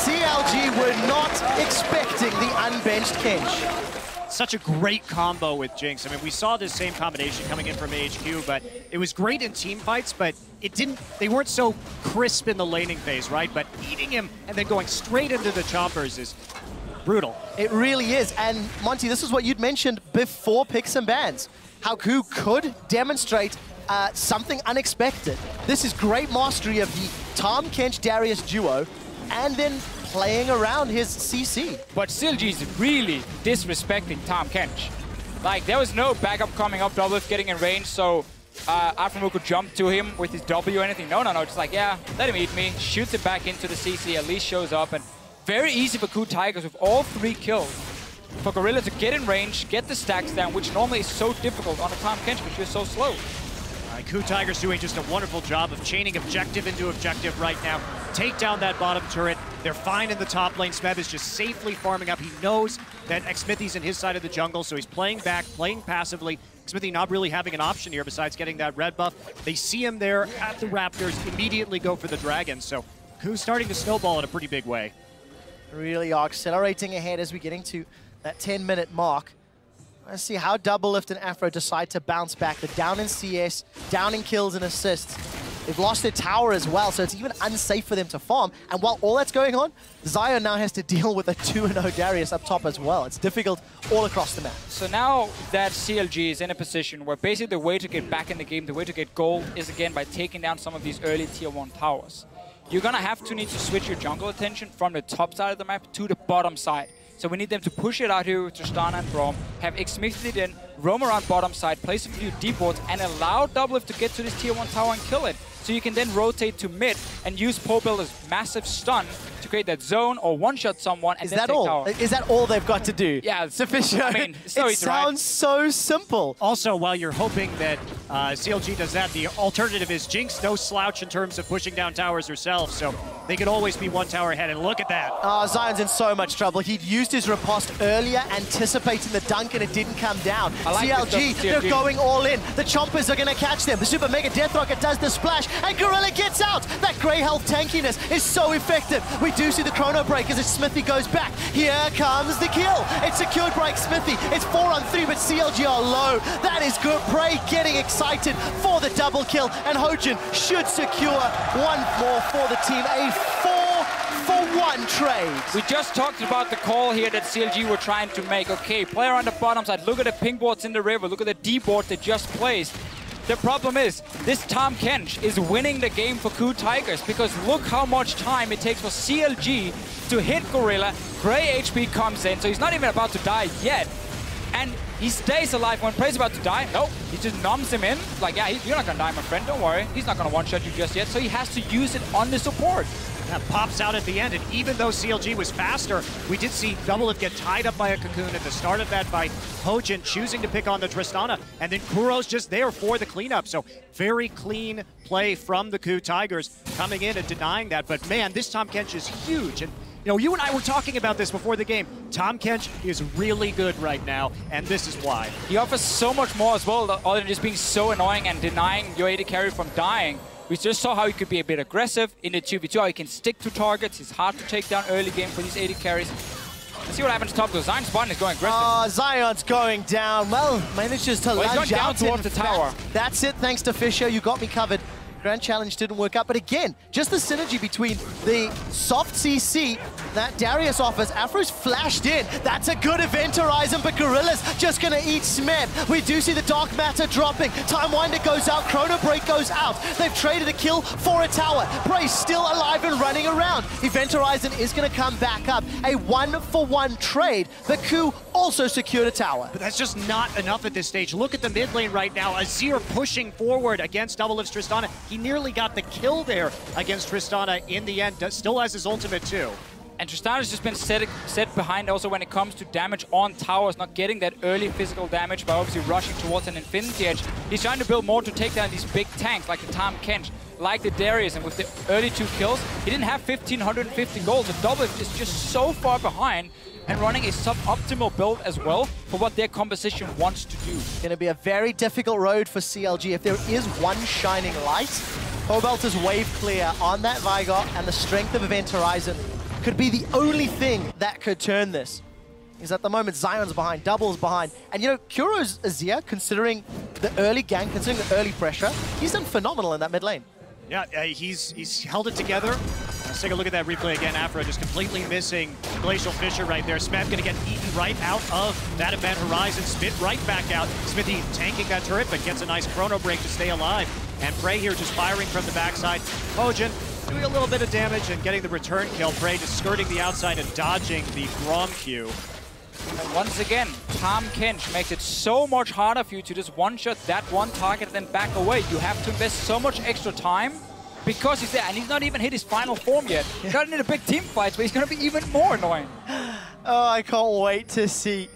CLG were not expecting the unbenched Kench. such a great combo with Jinx. I mean, we saw this same combination coming in from HQ, but it was great in team fights, but they weren't so crisp in the laning phase, right? But eating him and then going straight into the chompers is brutal. It really is. And Monty, this is what you'd mentioned before picks and bans. How KOO could demonstrate something unexpected. This is great mastery of the Tom Kench Darius duo, and then playing around his CC. But CLG is really disrespecting Tom Kench. Like, there was no backup coming up, Doublelift getting in range, so Aframu could jump to him with his W or anything. No, just like, yeah, let him eat me. Shoots it back into the CC, at least shows up, and very easy for KOO Tigers with all 3 kills. For Gorilla to get in range, get the stacks down, which normally is so difficult on a Tom Kench because you're so slow. KOO Tigers doing just a wonderful job of chaining objective into objective right now. Take down that bottom turret. They're fine in the top lane. Smeb is just safely farming up. He knows that Xmithy's in his side of the jungle, so he's playing back, playing passively. Xmithy not really having an option here besides getting that red buff. They see him there at the Raptors, immediately go for the Dragon. So KOO's starting to snowball in a pretty big way. Really are accelerating ahead as we're getting to that 10-minute mark. Let's see how Doublelift and Afro decide to bounce back. They're down in CS, down in kills and assists. They've lost their tower as well, so it's even unsafe for them to farm. And while all that's going on, Zion now has to deal with a 2-0 Darius up top as well. It's difficult all across the map. So now that CLG is in a position where basically the way to get back in the game, the way to get gold is again by taking down some of these early tier 1 towers. You're gonna need to switch your jungle attention from the top side of the map to the bottom side. So we need them to push it out here with Tristana and Braum, have Xmithy in, roam around bottom side, place a few deep wards, and allow Doublelift to get to this tier 1 tower and kill it. So you can then rotate to mid and use Pobuilder's massive stun to create that zone or one-shot someone and then take tower. Is that all they've got to do? Yeah, it's sufficient. I mean, so it sounds so simple. Also, while you're hoping that CLG does that, the alternative is Jinx no slouch in terms of pushing down towers herself, so they could always be 1 tower ahead, and look at that. Zion's in so much trouble. He'd used his riposte earlier, anticipating the dunk, and it didn't come down. Like CLG, they're going all in. The Chompers are going to catch them. The Super Mega Death Rocket does the splash, and Gorilla gets out. That Grey Health tankiness is so effective. We do see the Chrono Break as Xmithy goes back. Here comes the kill. It's secured by Xmithy. It's 4-on-3, but CLG are low. That is good. Prey getting excited for the double kill, and Hojin should secure 1 more for the team. A 4-for-1 trade. We just talked about the call here that CLG were trying to make. Okay, player on the bottom side. Look at the pink boards in the river. Look at the D board they just placed. The problem is, this Tom Kench is winning the game for KOO Tigers because look how much time it takes for CLG to hit Gorilla. Grey HP comes in, so he's not even about to die yet. And he stays alive when Prey's about to die. Nope, he just numbs him in. Like, yeah, you're not gonna die, my friend, don't worry. He's not gonna one-shot you just yet, so he has to use it on the support. That pops out at the end, and even though CLG was faster, we did see Doublelift get tied up by a Cocoon at the start of that fight. Hojin choosing to pick on the Tristana, and then Kuro's just there for the cleanup. So very clean play from the KOO Tigers coming in and denying that. But man, this Tom Kench is huge. And you know, you and I were talking about this before the game. Tom Kench is really good right now, and this is why. He offers so much more as well, other than just being so annoying and denying your AD carry from dying. We just saw how he could be a bit aggressive in the 2v2, how he can stick to targets. He's hard to take down early game for these AD carries. Let's see what happens top, because Zion's button is going aggressive. Zion's going down. Well, manages to lunge he's going down towards the tower. That's it, thanks to Fisher. You got me covered. Grand Challenge didn't work out, but again, just the synergy between the soft CC that Darius offers. Afro's flashed in. That's a good event horizon, but Gorilla's just gonna eat Smeb. We do see the Dark Matter dropping. Time Winder goes out, Chrono Break goes out. They've traded a kill for a tower. Prey's still alive and running around. Event Horizon is gonna come back up. A 1-for-1 trade, but KOO also secured a tower. But that's just not enough at this stage. Look at the mid lane right now. Azir pushing forward against Doublelift's Tristana. He nearly got the kill there against Tristana in the end. Still has his ultimate too. And Tristana's just been set behind also when it comes to damage on towers, not getting that early physical damage by obviously rushing towards an Infinity Edge. He's trying to build more to take down these big tanks like the Tom Kench, like the Darius, and with the early 2 kills, he didn't have 1,550 gold. So Doublelift is just so far behind and running a suboptimal build as well for what their composition wants to do. Going to be a very difficult road for CLG. If there is one shining light, Cobalt wave clear on that Vigor, and the strength of Event Horizon could be the only thing that could turn this. is at the moment Zion's behind, Double's behind. And you know, Kuro's Azir, considering the early gank, considering the early pressure, he's done phenomenal in that mid lane. Yeah, he's held it together. Let's take a look at that replay again. Afro just completely missing Glacial Fissure right there. Smeb gonna get eaten right out of that Event Horizon. Smith right back out. Smithy tanking that turret, but gets a nice chrono break to stay alive. And Prey here just firing from the backside. Kojin doing a little bit of damage and getting the return kill. Prey just skirting the outside and dodging the Grom Q. And once again, Tahm Kench makes it so much harder for you to just one-shot that one target and then back away. You have to invest so much extra time because he's there, and he's not even hit his final form yet. He's not in a big team fight, but he's going to be even more annoying. Oh, I can't wait to see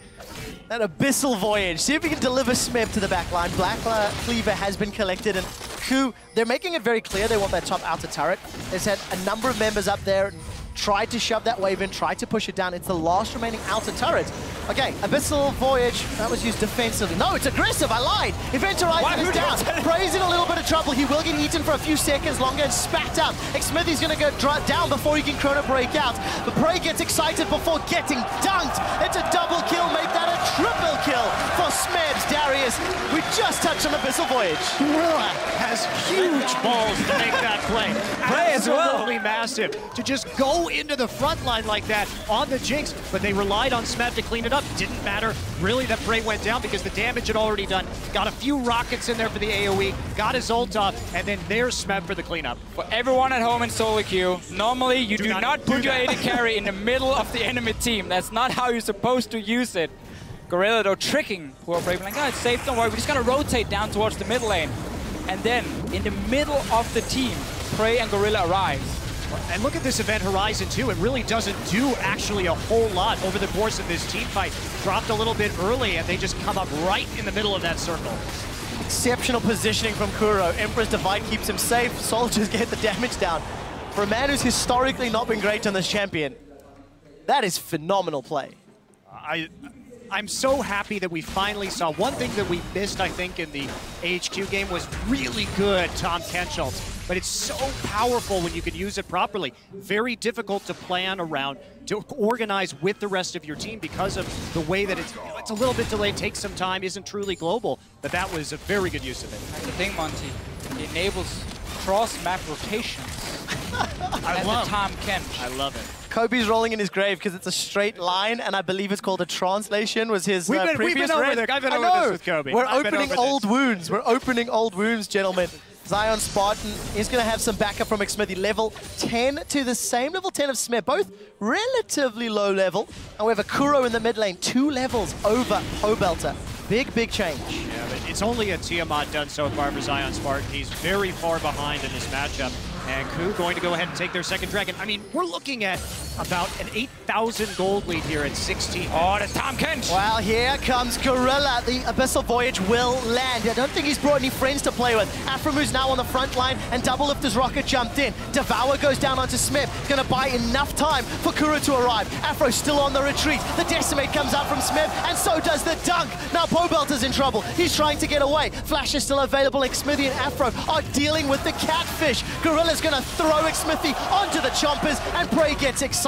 that Abyssal Voyage. See if we can deliver Smeb to the backline. Black Cleaver has been collected, and KOO, they're making it very clear they want that top outer turret. There's had a number of members up there and tried to shove that wave in, tried to push it down. It's the last remaining outer turret. Okay, Abyssal Voyage, that was used defensively. No, it's aggressive, I lied. Event Horizon is down. Prey's in a little bit of trouble. He will get eaten for a few seconds longer and spat out. Smithy's gonna go down before he can chrono break out. But Prey gets excited before getting dunked. It's a double kill, make that a triple kill for Smebs. Darius, we just touched on Abyssal Voyage. Gorilla has huge balls to make that play. Prey as well. Absolutely massive. To just go into the front line like that on the Jinx, but they relied on Smeb to clean it up. Didn't matter really that Prey went down because the damage had already done. Got a few rockets in there for the AoE, got his ult up, and then there's Smeb for the cleanup. For everyone at home in solo queue, normally you do not put your AD carry in the middle of the enemy team. That's not how you're supposed to use it. Gorilla though tricking poor Prey, like, oh, it's safe, don't worry, we're just gonna rotate down towards the mid lane. And then, in the middle of the team, Prey and Gorilla arrives. And look at this Event Horizon too, it really doesn't do actually a whole lot over the course of this team fight. Dropped a little bit early and they just come up right in the middle of that circle. Exceptional positioning from Kuro. Emperor's Divide keeps him safe, soldiers get the damage down. For a man who's historically not been great on this champion, that is phenomenal play. I'm so happy that we finally saw one thing that we missed, I think, in the AHQ game was really good Tahm Kench ult. But it's so powerful when you can use it properly. Very difficult to plan around, to organize with the rest of your team because of the way that it's a little bit delayed, takes some time, isn't truly global. But that was a very good use of it. That's the thing, Monty. It enables cross-map rotations. I love Tahm Kench. I love it. Kobe's rolling in his grave because it's a straight line, and I believe it's called a translation, was his previous we've been over there. I've been over this with Kobe. We're opening old wounds. We're opening old wounds, gentlemen. Zion Spartan is going to have some backup from Xmithy. Level 10 to the same level 10 of Smith, both relatively low level. However, Kuro in the mid lane, 2 levels over Pobelter. Big change. Yeah, but it's only a Tiamat done so far for Zion Spartan. He's very far behind in this matchup. And KOO going to go ahead and take their second dragon. I mean, we're looking at about an 8,000 gold lead here at 16. Oh, that's Tahm Kench. Well, here comes Gorilla. The Abyssal Voyage will land. I don't think he's brought any friends to play with. Aframu's now on the front line, and Double Lifter's rocket jumped in. Devour goes down onto Smith. Gonna buy enough time for Kuro to arrive. Afro still on the retreat. The Decimate comes out from Smith, and so does the dunk. Now Pobelter's in trouble. He's trying to get away. Flash is still available. Xmithy and Afro are dealing with the catfish. Gorilla's gonna throw Xmithy onto the chompers, and Prey gets excited.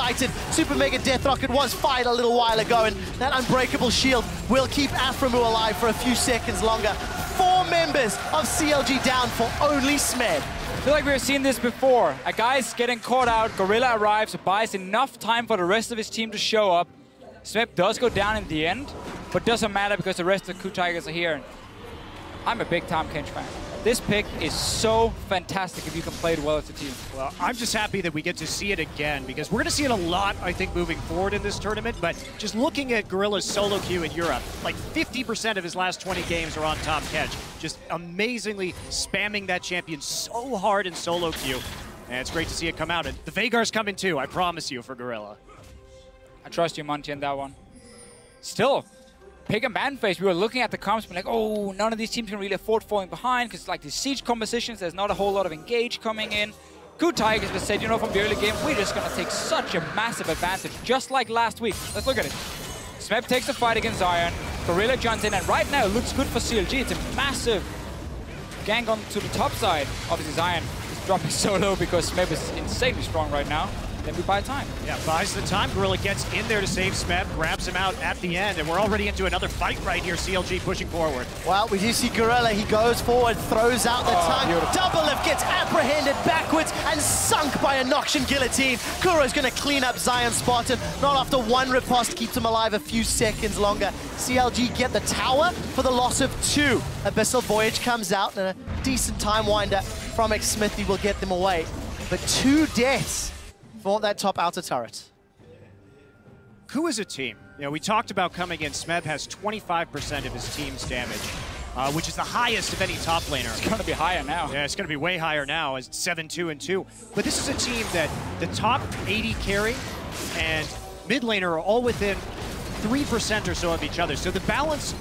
Super Mega Death Rocket was fired a little while ago, and that Unbreakable Shield will keep Aframu alive for a few seconds longer. 4 members of CLG down for only Smed. I feel like we've seen this before. A guy's getting caught out, Gorilla arrives, buys enough time for the rest of his team to show up. Smeb does go down in the end, but doesn't matter because the rest of the KOO Tigers are here. I'm a big Tahm Kench fan. This pick is so fantastic if you can play it well as a team. Well, I'm just happy that we get to see it again because we're going to see it a lot, I think, moving forward in this tournament. But just looking at Gorilla's solo queue in Europe, like 50% of his last 20 games are on Tahm Kench. Just amazingly spamming that champion so hard in solo queue. And it's great to see it come out. And the Veigar's coming too, I promise you, for Gorilla. I trust you, Monty, on that one. Still, Pig and Banface, we were looking at the comps, like, oh, none of these teams can really afford falling behind because, like, the siege compositions, there's not a whole lot of engage coming in. KOO Tigers just said, you know, from the early game, we're just going to take such a massive advantage, just like last week. Let's look at it. Smeb takes the fight against Zion. Gorilla joins in, and right now it looks good for CLG. It's a massive gank on to the top side. Obviously, Zion is dropping so low because Smeb is insanely strong right now. then we buy time. Yeah, buys the time. Gorilla gets in there to save Smeb, grabs him out at the end, and we're already into another fight right here. CLG pushing forward. Well, we do see Gorilla. He goes forward, throws out the tongue. Beautiful. Double lift gets apprehended backwards and sunk by a Noxian guillotine. Kuro's going to clean up Zion's spot, and not after one riposte keeps him alive a few seconds longer. CLG get the tower for the loss of 2. Abyssal Voyage comes out, and a decent time winder from Smithy will get them away. But 2 deaths for that top outer turret. KOO is a team. You know, we talked about coming in. Smeb has 25% of his team's damage, which is the highest of any top laner. It's going to be higher now. Yeah, it's going to be way higher now as 7-2-2. But this is a team that the top 80 carry and mid laner are all within 3% or so of each other. So the balance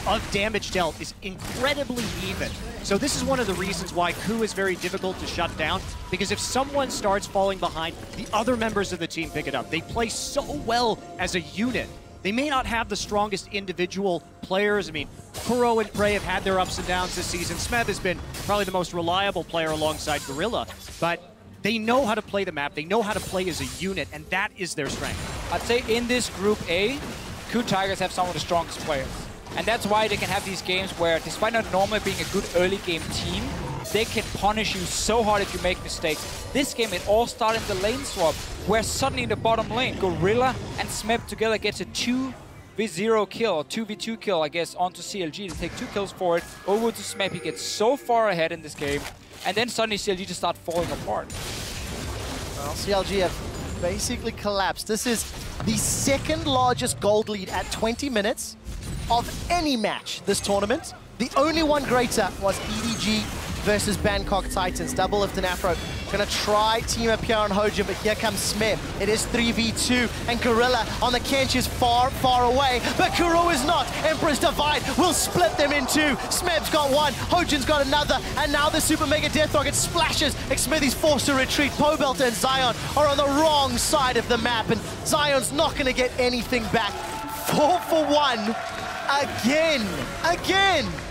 of damage dealt is incredibly even. So this is one of the reasons why KOO is very difficult to shut down, because if someone starts falling behind, the other members of the team pick it up. They play so well as a unit. They may not have the strongest individual players. I mean, Kuro and Prey have had their ups and downs this season. Smeb has been probably the most reliable player alongside Gorilla, but they know how to play the map. They know how to play as a unit, and that is their strength. I'd say in this Group A, KOO Tigers have some of the strongest players. And that's why they can have these games where, despite not normally being a good early game team, they can punish you so hard if you make mistakes. This game, it all started in the lane swap, where suddenly in the bottom lane, Gorilla and Smeb together gets a 2v0 kill, or 2v2 kill, I guess, onto CLG. They take 2 kills for it, over to Smeb. He gets so far ahead in this game, and then suddenly CLG just start falling apart. Well, CLG have basically collapsed. This is the 2nd largest gold lead at 20 minutes of any match this tournament. The only one greater was EDG versus Bangkok Titans. Double lift and Afro gonna try team up here on Hojin, but here comes Smeb. It is 3v2, and Gorilla on the Kench is far, far away, but Kuro is not. Emperor's Divide will split them in 2. Smeb's got 1, Hojin's got another, and now the Super Mega Death Rocket splashes. Smithy's forced to retreat. Pobelter and Zion are on the wrong side of the map, and Zion's not gonna get anything back. 4 for 1. Again!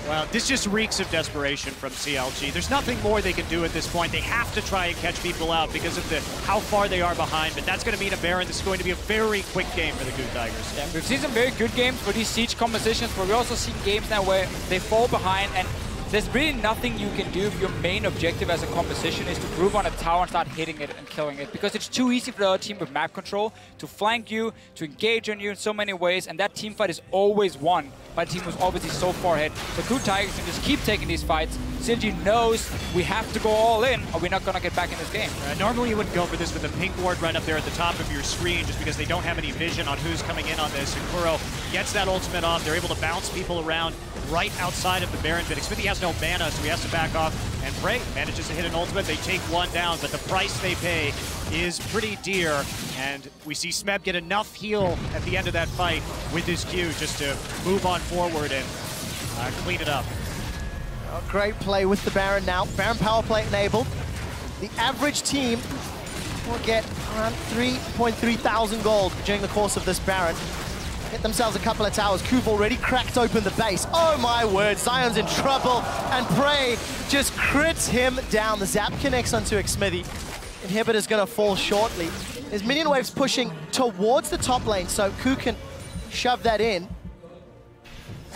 Well, this just reeks of desperation from CLG. There's nothing more they can do at this point. They have to try and catch people out because of how far they are behind, but that's going to mean a Baron. This is going to be a very quick game for the KOO Tigers. Yeah, we've seen some very good games for these Siege compositions, but we also see games now where they fall behind, and there's really nothing you can do if your main objective as a composition is to group on a tower and start hitting it and killing it, because it's too easy for the other team with map control to flank you, to engage on you in so many ways, and that team fight is always won by the team who's obviously so far ahead. So KOO Tigers can just keep taking these fights. CLG knows we have to go all in or we're not going to get back in this game. Normally you wouldn't go for this with a pink ward right up there at the top of your screen just because they don't have any vision on who's coming in on this. And Kuro gets that ultimate off. They're able to bounce people around right outside of the Baron pit. Smithy has no mana, so he has to back off. And Prey manages to hit an ultimate. They take 1 down, but the price they pay is pretty dear. And we see Smeb get enough heal at the end of that fight with his Q just to move on forward and clean it up. Oh, great play with the Baron now. Baron power play enabled. The average team will get around 3.3 thousand gold during the course of this Baron. Get themselves a couple of towers. KOO've already cracked open the base. Oh my word, Zion's in trouble, and Prey just crits him down. The zap connects onto Smithy. Inhibitor's gonna fall shortly. His minion wave's pushing towards the top lane, so KOO can shove that in.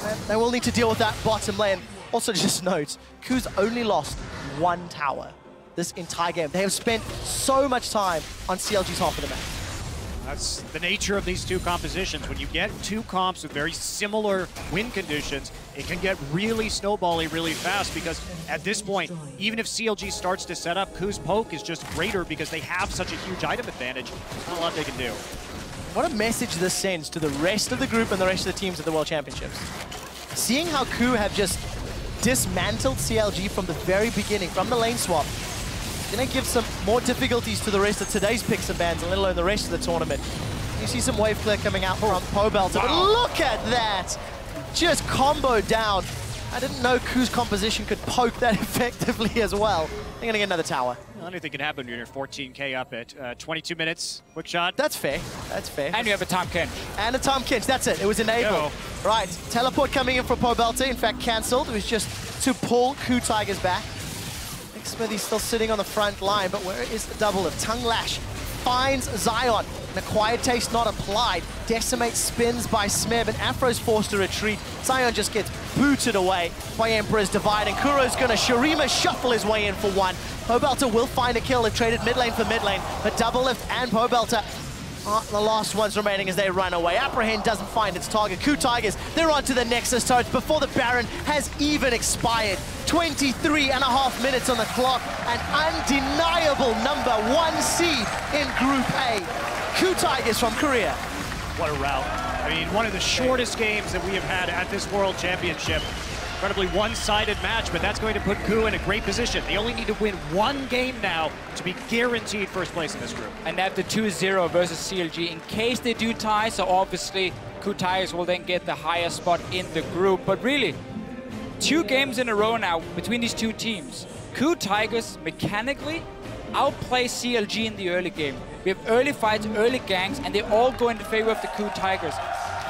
And they will need to deal with that bottom lane. Also, just note, KOO's only lost 1 tower this entire game. They have spent so much time on CLG's half of the map. That's the nature of these 2 compositions. When you get 2 comps with very similar win conditions, it can get really snowbally really fast, because at this point, even if CLG starts to set up, KOO's poke is just greater because they have such a huge item advantage. Not a lot they can do. What a message this sends to the rest of the group and the rest of the teams at the World Championships. Seeing how KOO have just dismantled CLG from the very beginning, from the lane swap, gonna give some more difficulties to the rest of today's picks and bans, and let alone the rest of the tournament. You see some wave clear coming out from Pobelter, but look at that! Just combo down. I didn't know KOO's composition could poke that effectively as well. They're gonna get another tower. Well, anything can happen when you're 14k up at 22 minutes. Quick shot. That's fair. That's fair. And you have a Tom Kench. And a Tom Kench. That's it. It was enabled. Right. Teleport coming in for Pobelter. In fact, cancelled. It was just to pull KOO Tigers back. Smithy's still sitting on the front line, but where is the double of Tongue Lash? finds Zion. And a quiet taste not applied. Decimate spins by Smeb, and Afro's forced to retreat. Zion just gets booted away by Emperor's Divide, and Kuro's gonna Shurima shuffle his way in for one. Pobelter will find a kill. They've traded mid lane for mid lane, but Double Lift and Pobelter are the last ones remaining as they run away. Apprehend doesn't find its target. KOO Tigers, they're onto the Nexus turrets before the Baron has even expired. 23.5 minutes on the clock, an undeniable #1 seed in Group A. KOO Tigers from Korea. What a rout. I mean, one of the shortest games that we have had at this World Championship. Incredibly one-sided match, but that's going to put KOO in a great position. They only need to win one game now to be guaranteed first place in this group. And they have the 2-0 versus CLG in case they do tie, so obviously KOO Tigers will then get the higher spot in the group. But really, 2 games in a row now between these two teams. KOO Tigers mechanically outplay CLG in the early game. We have early fights, early ganks, and they all go in the favor of the KOO Tigers.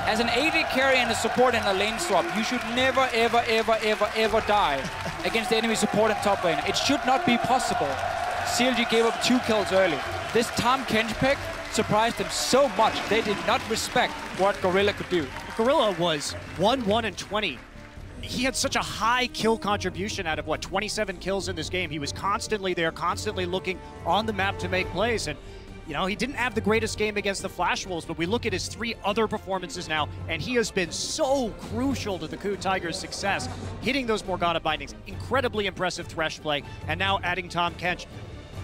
As an AD carry and a support in a lane swap, you should never, ever, ever, ever, ever die against the enemy support in top lane. It should not be possible. CLG gave up 2 kills early. This Tahm Kench pick surprised them so much. They did not respect what Gorilla could do. Gorilla was 1-1-20. He had such a high kill contribution out of, 27 kills in this game. He was constantly there, constantly looking on the map to make plays. And you know, he didn't have the greatest game against the Flash Wolves, but we look at his 3 other performances now, and he has been so crucial to the KOO Tigers' success, hitting those Morgana bindings. Incredibly impressive Thresh play, and now adding Tahm Kench.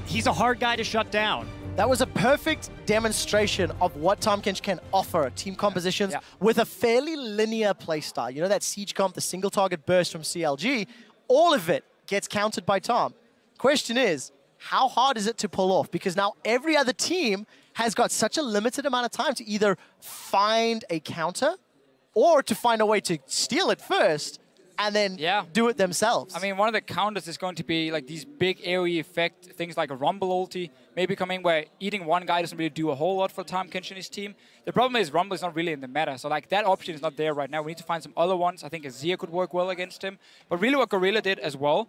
He's a hard guy to shut down. That was a perfect demonstration of what Tahm Kench can offer team compositions with a fairly linear playstyle. You know that Siege comp, the single target burst from CLG, all of it gets countered by Tahm. Question is, how hard is it to pull off? Because now every other team has got such a limited amount of time to either find a counter or to find a way to steal it first and then do it themselves. I mean, one of the counters is going to be like these big AoE effect, things like a Rumble ulti, maybe coming where eating one guy doesn't really do a whole lot for Tahm Kench and his team. The problem is Rumble is not really in the meta, so like that option is not there right now. We need to find some other ones. I think Azir could work well against him. But really what Gorilla did as well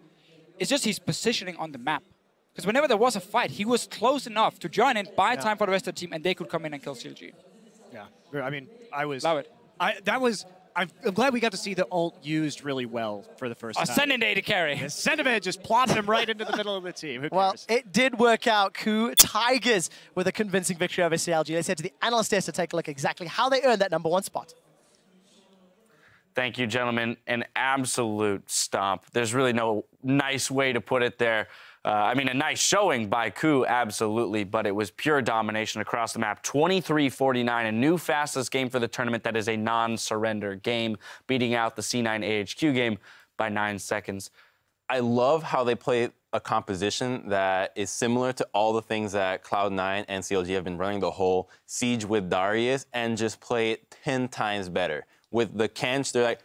is just his positioning on the map. Because whenever there was a fight, he was close enough to join in, buy time for the rest of the team, and they could come in and kill CLG. Yeah, I mean, I was... Love it. I'm glad we got to see the ult used really well for the first time. Send to carry. Yeah, Sentiment just plopped him right into the middle of the team. Well, it did work out. KOO Tigers with a convincing victory over CLG. They said to the analyst desk to take a look exactly how they earned that #1 spot. Thank you, gentlemen. An absolute stomp. There's really no nice way to put it there. I mean, a nice showing by KOO, absolutely, but it was pure domination across the map. 23-49, a new fastest game for the tournament that is a non-surrender game, beating out the C9 AHQ game by 9 seconds. I love how they play a composition that is similar to all the things that Cloud9 and CLG have been running, the whole Siege with Darius, and just play it 10 times better. With the Kench, they're like,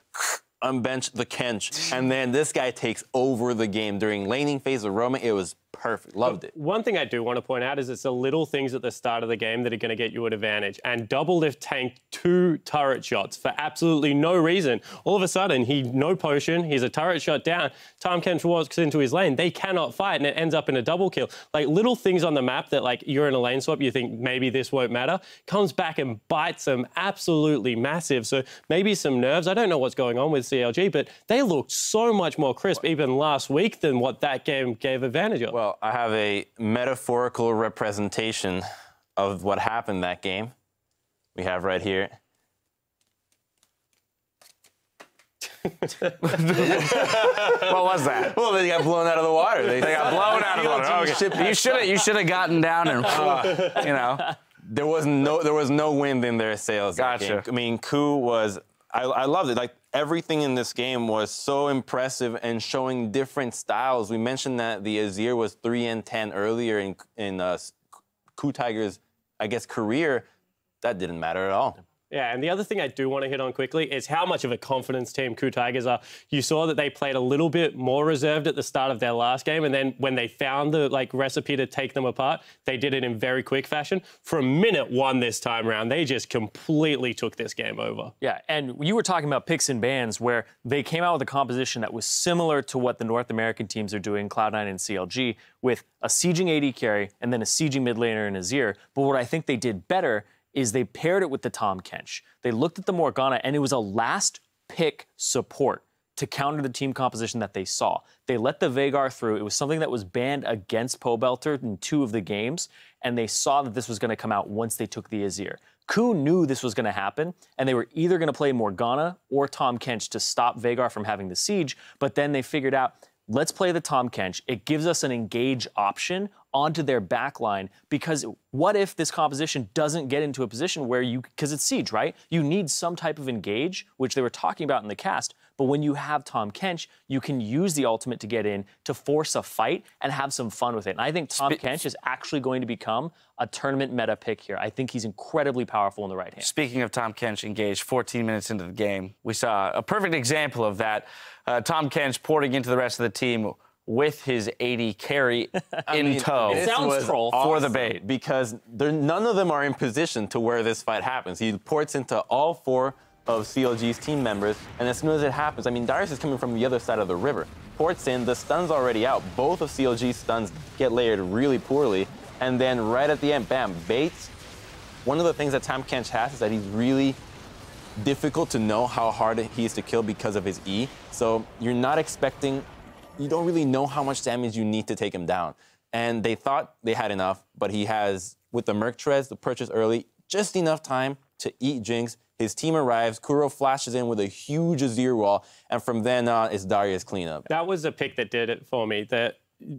unbench the Kench. And then this guy takes over the game during laning phase of roaming. It was perfect. Loved it. One thing I do want to point out is it's the little things at the start of the game that are going to get you an advantage. And Double Lift tanked 2 turret shots for absolutely no reason. All of a sudden, no potion, he's a turret shot down. Tahm Kench walks into his lane. They cannot fight, and it ends up in a double kill. Like, little things on the map that, like, you're in a lane swap, you think maybe this won't matter, comes back and bites them absolutely massive. So maybe some nerves. I don't know what's going on with CLG, but they looked so much more crisp even last week than what that game gave advantage of. Well, I have a metaphorical representation of what happened that game. We have right here. What was that? Well, they got blown out of the water. They got blown out of the water. Okay. You should have gotten down and, you know. There was no wind in their sails. Gotcha. I mean, KOO was. I loved it. Like, everything in this game was so impressive and showing different styles. We mentioned that the Azir was 3-10 earlier in KOO Tigers, I guess, career. That didn't matter at all. Yeah, and the other thing I do want to hit on quickly is how much of a confidence team KOO Tigers are. You saw that they played a little bit more reserved at the start of their last game, and then when they found the recipe to take them apart, they did it in very quick fashion. From minute one this time around, they just completely took this game over. Yeah, and you were talking about picks and bans where they came out with a composition that was similar to what the North American teams are doing, Cloud9 and CLG, with a sieging AD carry and then a sieging mid laner and Azir. But what I think they did better is they paired it with the Tahm Kench. They looked at the Morgana, and it was a last pick support to counter the team composition that they saw. They let the Veigar through. It was something that was banned against Pobelter in 2 of the games, and they saw that this was going to come out once they took the Azir. KOO knew this was going to happen, and they were either going to play Morgana or Tahm Kench to stop Veigar from having the siege, but then they figured out, let's play the Tahm Kench. It gives us an engage option onto their backline, because what if this composition doesn't get into a position where because it's siege, right? You need some type of engage, which they were talking about in the cast, but when you have Tahm Kench, you can use the ultimate to get in, to force a fight, and have some fun with it. And I think Tahm Kench is actually going to become a tournament meta pick here. I think he's incredibly powerful in the right hand. Speaking of Tahm Kench engaged, 14 minutes into the game, we saw a perfect example of that. Tahm Kench porting into the rest of the team with his AD carry in tow. It sounds troll for the bait. Because none of them are in position to where this fight happens. He ports into all 4 of CLG's team members, and as soon as it happens, I mean, Darius is coming from the other side of the river. Ports in, the stun's already out. Both of CLG's stuns get layered really poorly, and then right at the end, bam, baits. One of the things that Tahm Kench has is that he's really difficult to know how hard he is to kill because of his E. So you're not expecting, you don't really know how much damage you need to take him down. And they thought they had enough, but he has, with the Merc Treads, the purchase early, just enough time to eat Jinx. His team arrives, Kuro flashes in with a huge Azir wall, and from then on, it's Darius cleanup. That was a pick that did it for me. The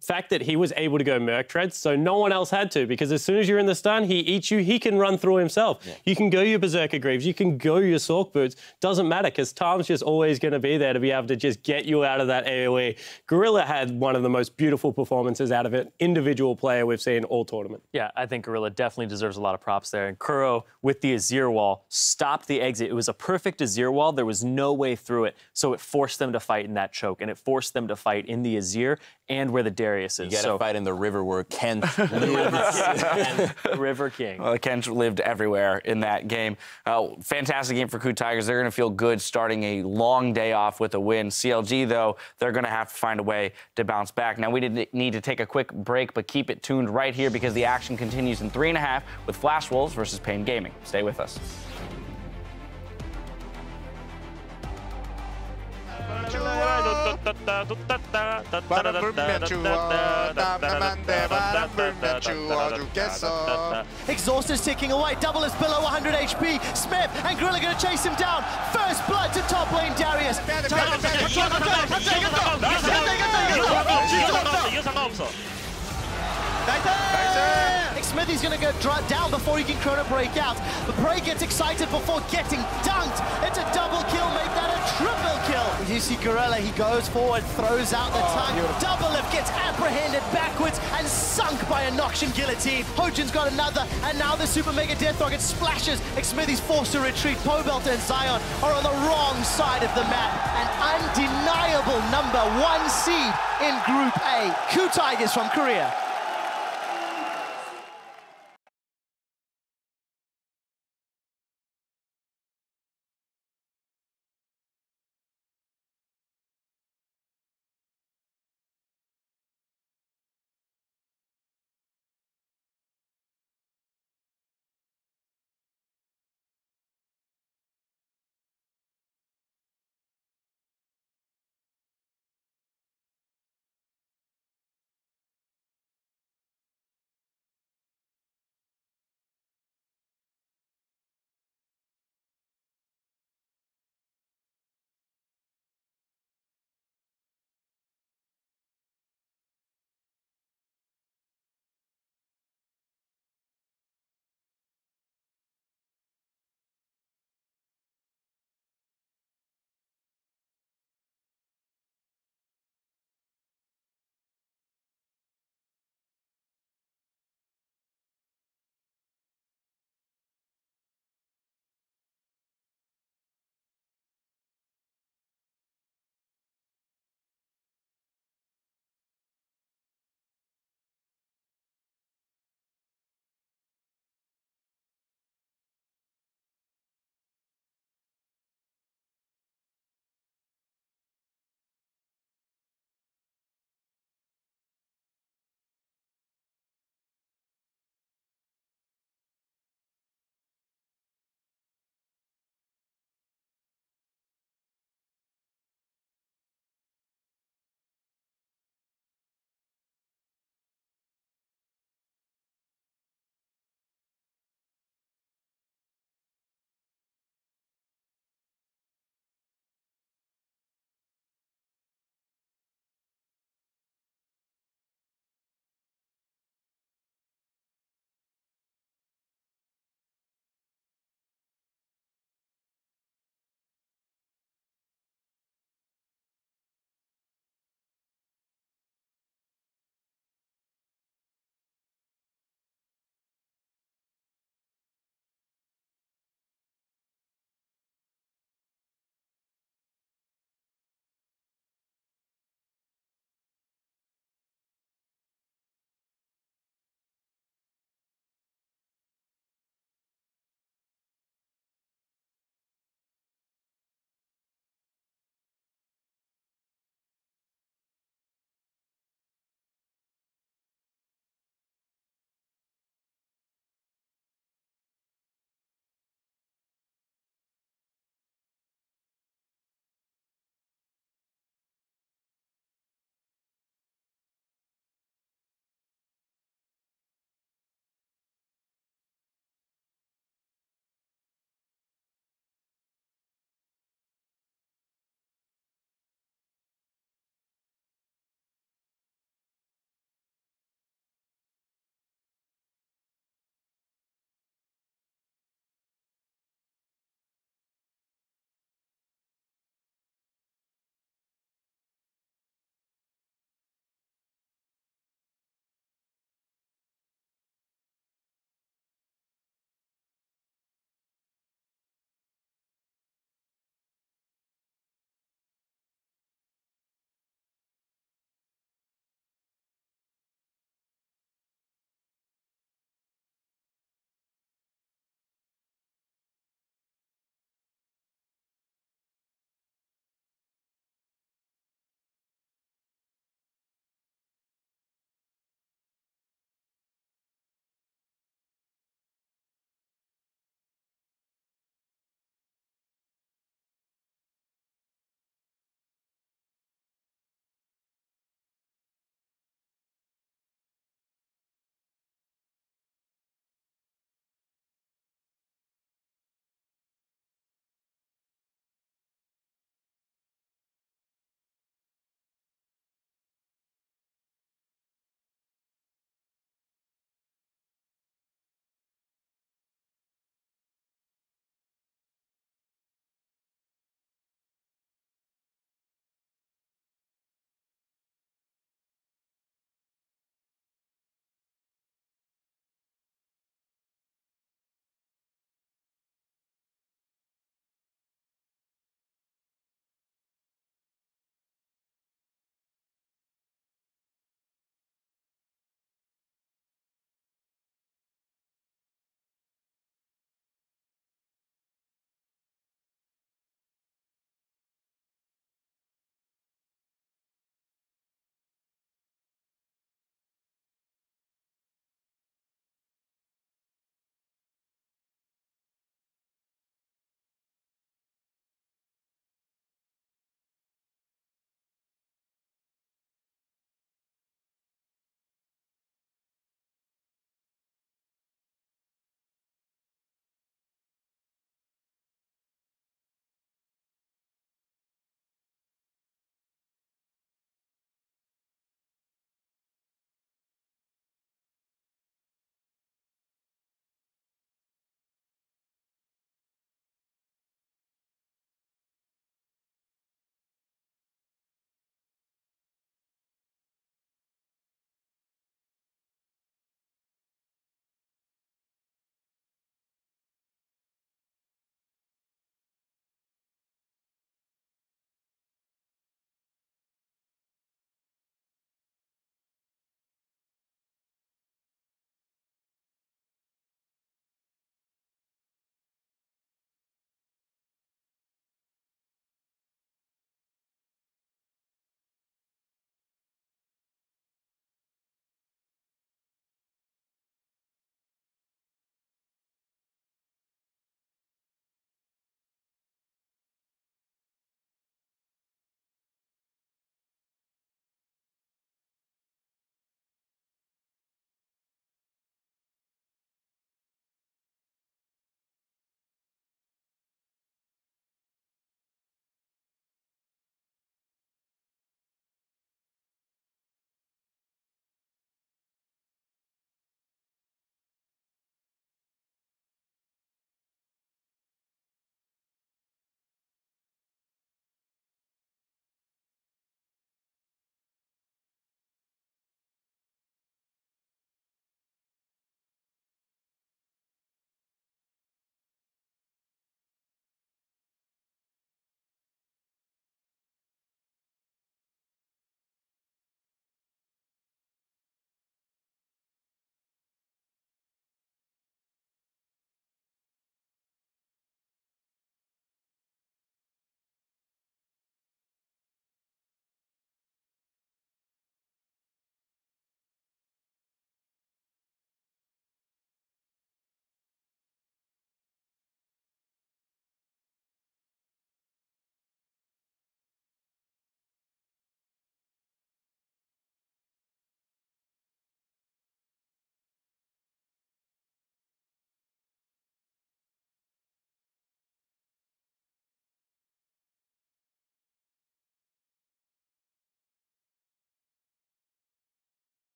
fact that he was able to go Merc Treads, so no one else had to, because as soon as you're in the stun, he eats you, he can run through himself. Yeah. You can go your Berserker Greaves, you can go your Sork Boots, doesn't matter, because Tahm's just always going to be there to be able to just get you out of that AoE. Gorilla had one of the most beautiful performances out of an individual player we've seen all tournament. Yeah, I think Gorilla definitely deserves a lot of props there. And Kuro, with the Azir wall, stopped the exit. It was a perfect Azir wall. There was no way through it, so it forced them to fight in that choke, and it forced them to fight in the Azir and where the Darius is. You gotta fight in the river where Kent lives. River King. Well, Kent lived everywhere in that game. Fantastic game for KOO Tigers. They're going to feel good starting a long day off with a win. CLG, though, they're going to have to find a way to bounce back. Now, we need to take a quick break, but keep it tuned right here because the action continues in 3.5 with Flash Wolves versus Pain Gaming. Stay with us. Exhaust is ticking away. Double is below 100 HP. Smith and Gorilla going to chase him down. First blood to top lane Darius. Smithy's gonna go down before he can chrono break out. The Prey gets excited before getting dunked. It's a double kill, make that a triple kill. You see Gorilla, he goes forward, throws out the tongue. Double lift gets apprehended backwards and sunk by a Noxian guillotine. Hojin's got another, and now the Super Mega Death Rocket splashes. Smithy's forced to retreat. Pobelter and Zion are on the wrong side of the map. An undeniable #1 seed in Group A. KOO Tigers from Korea.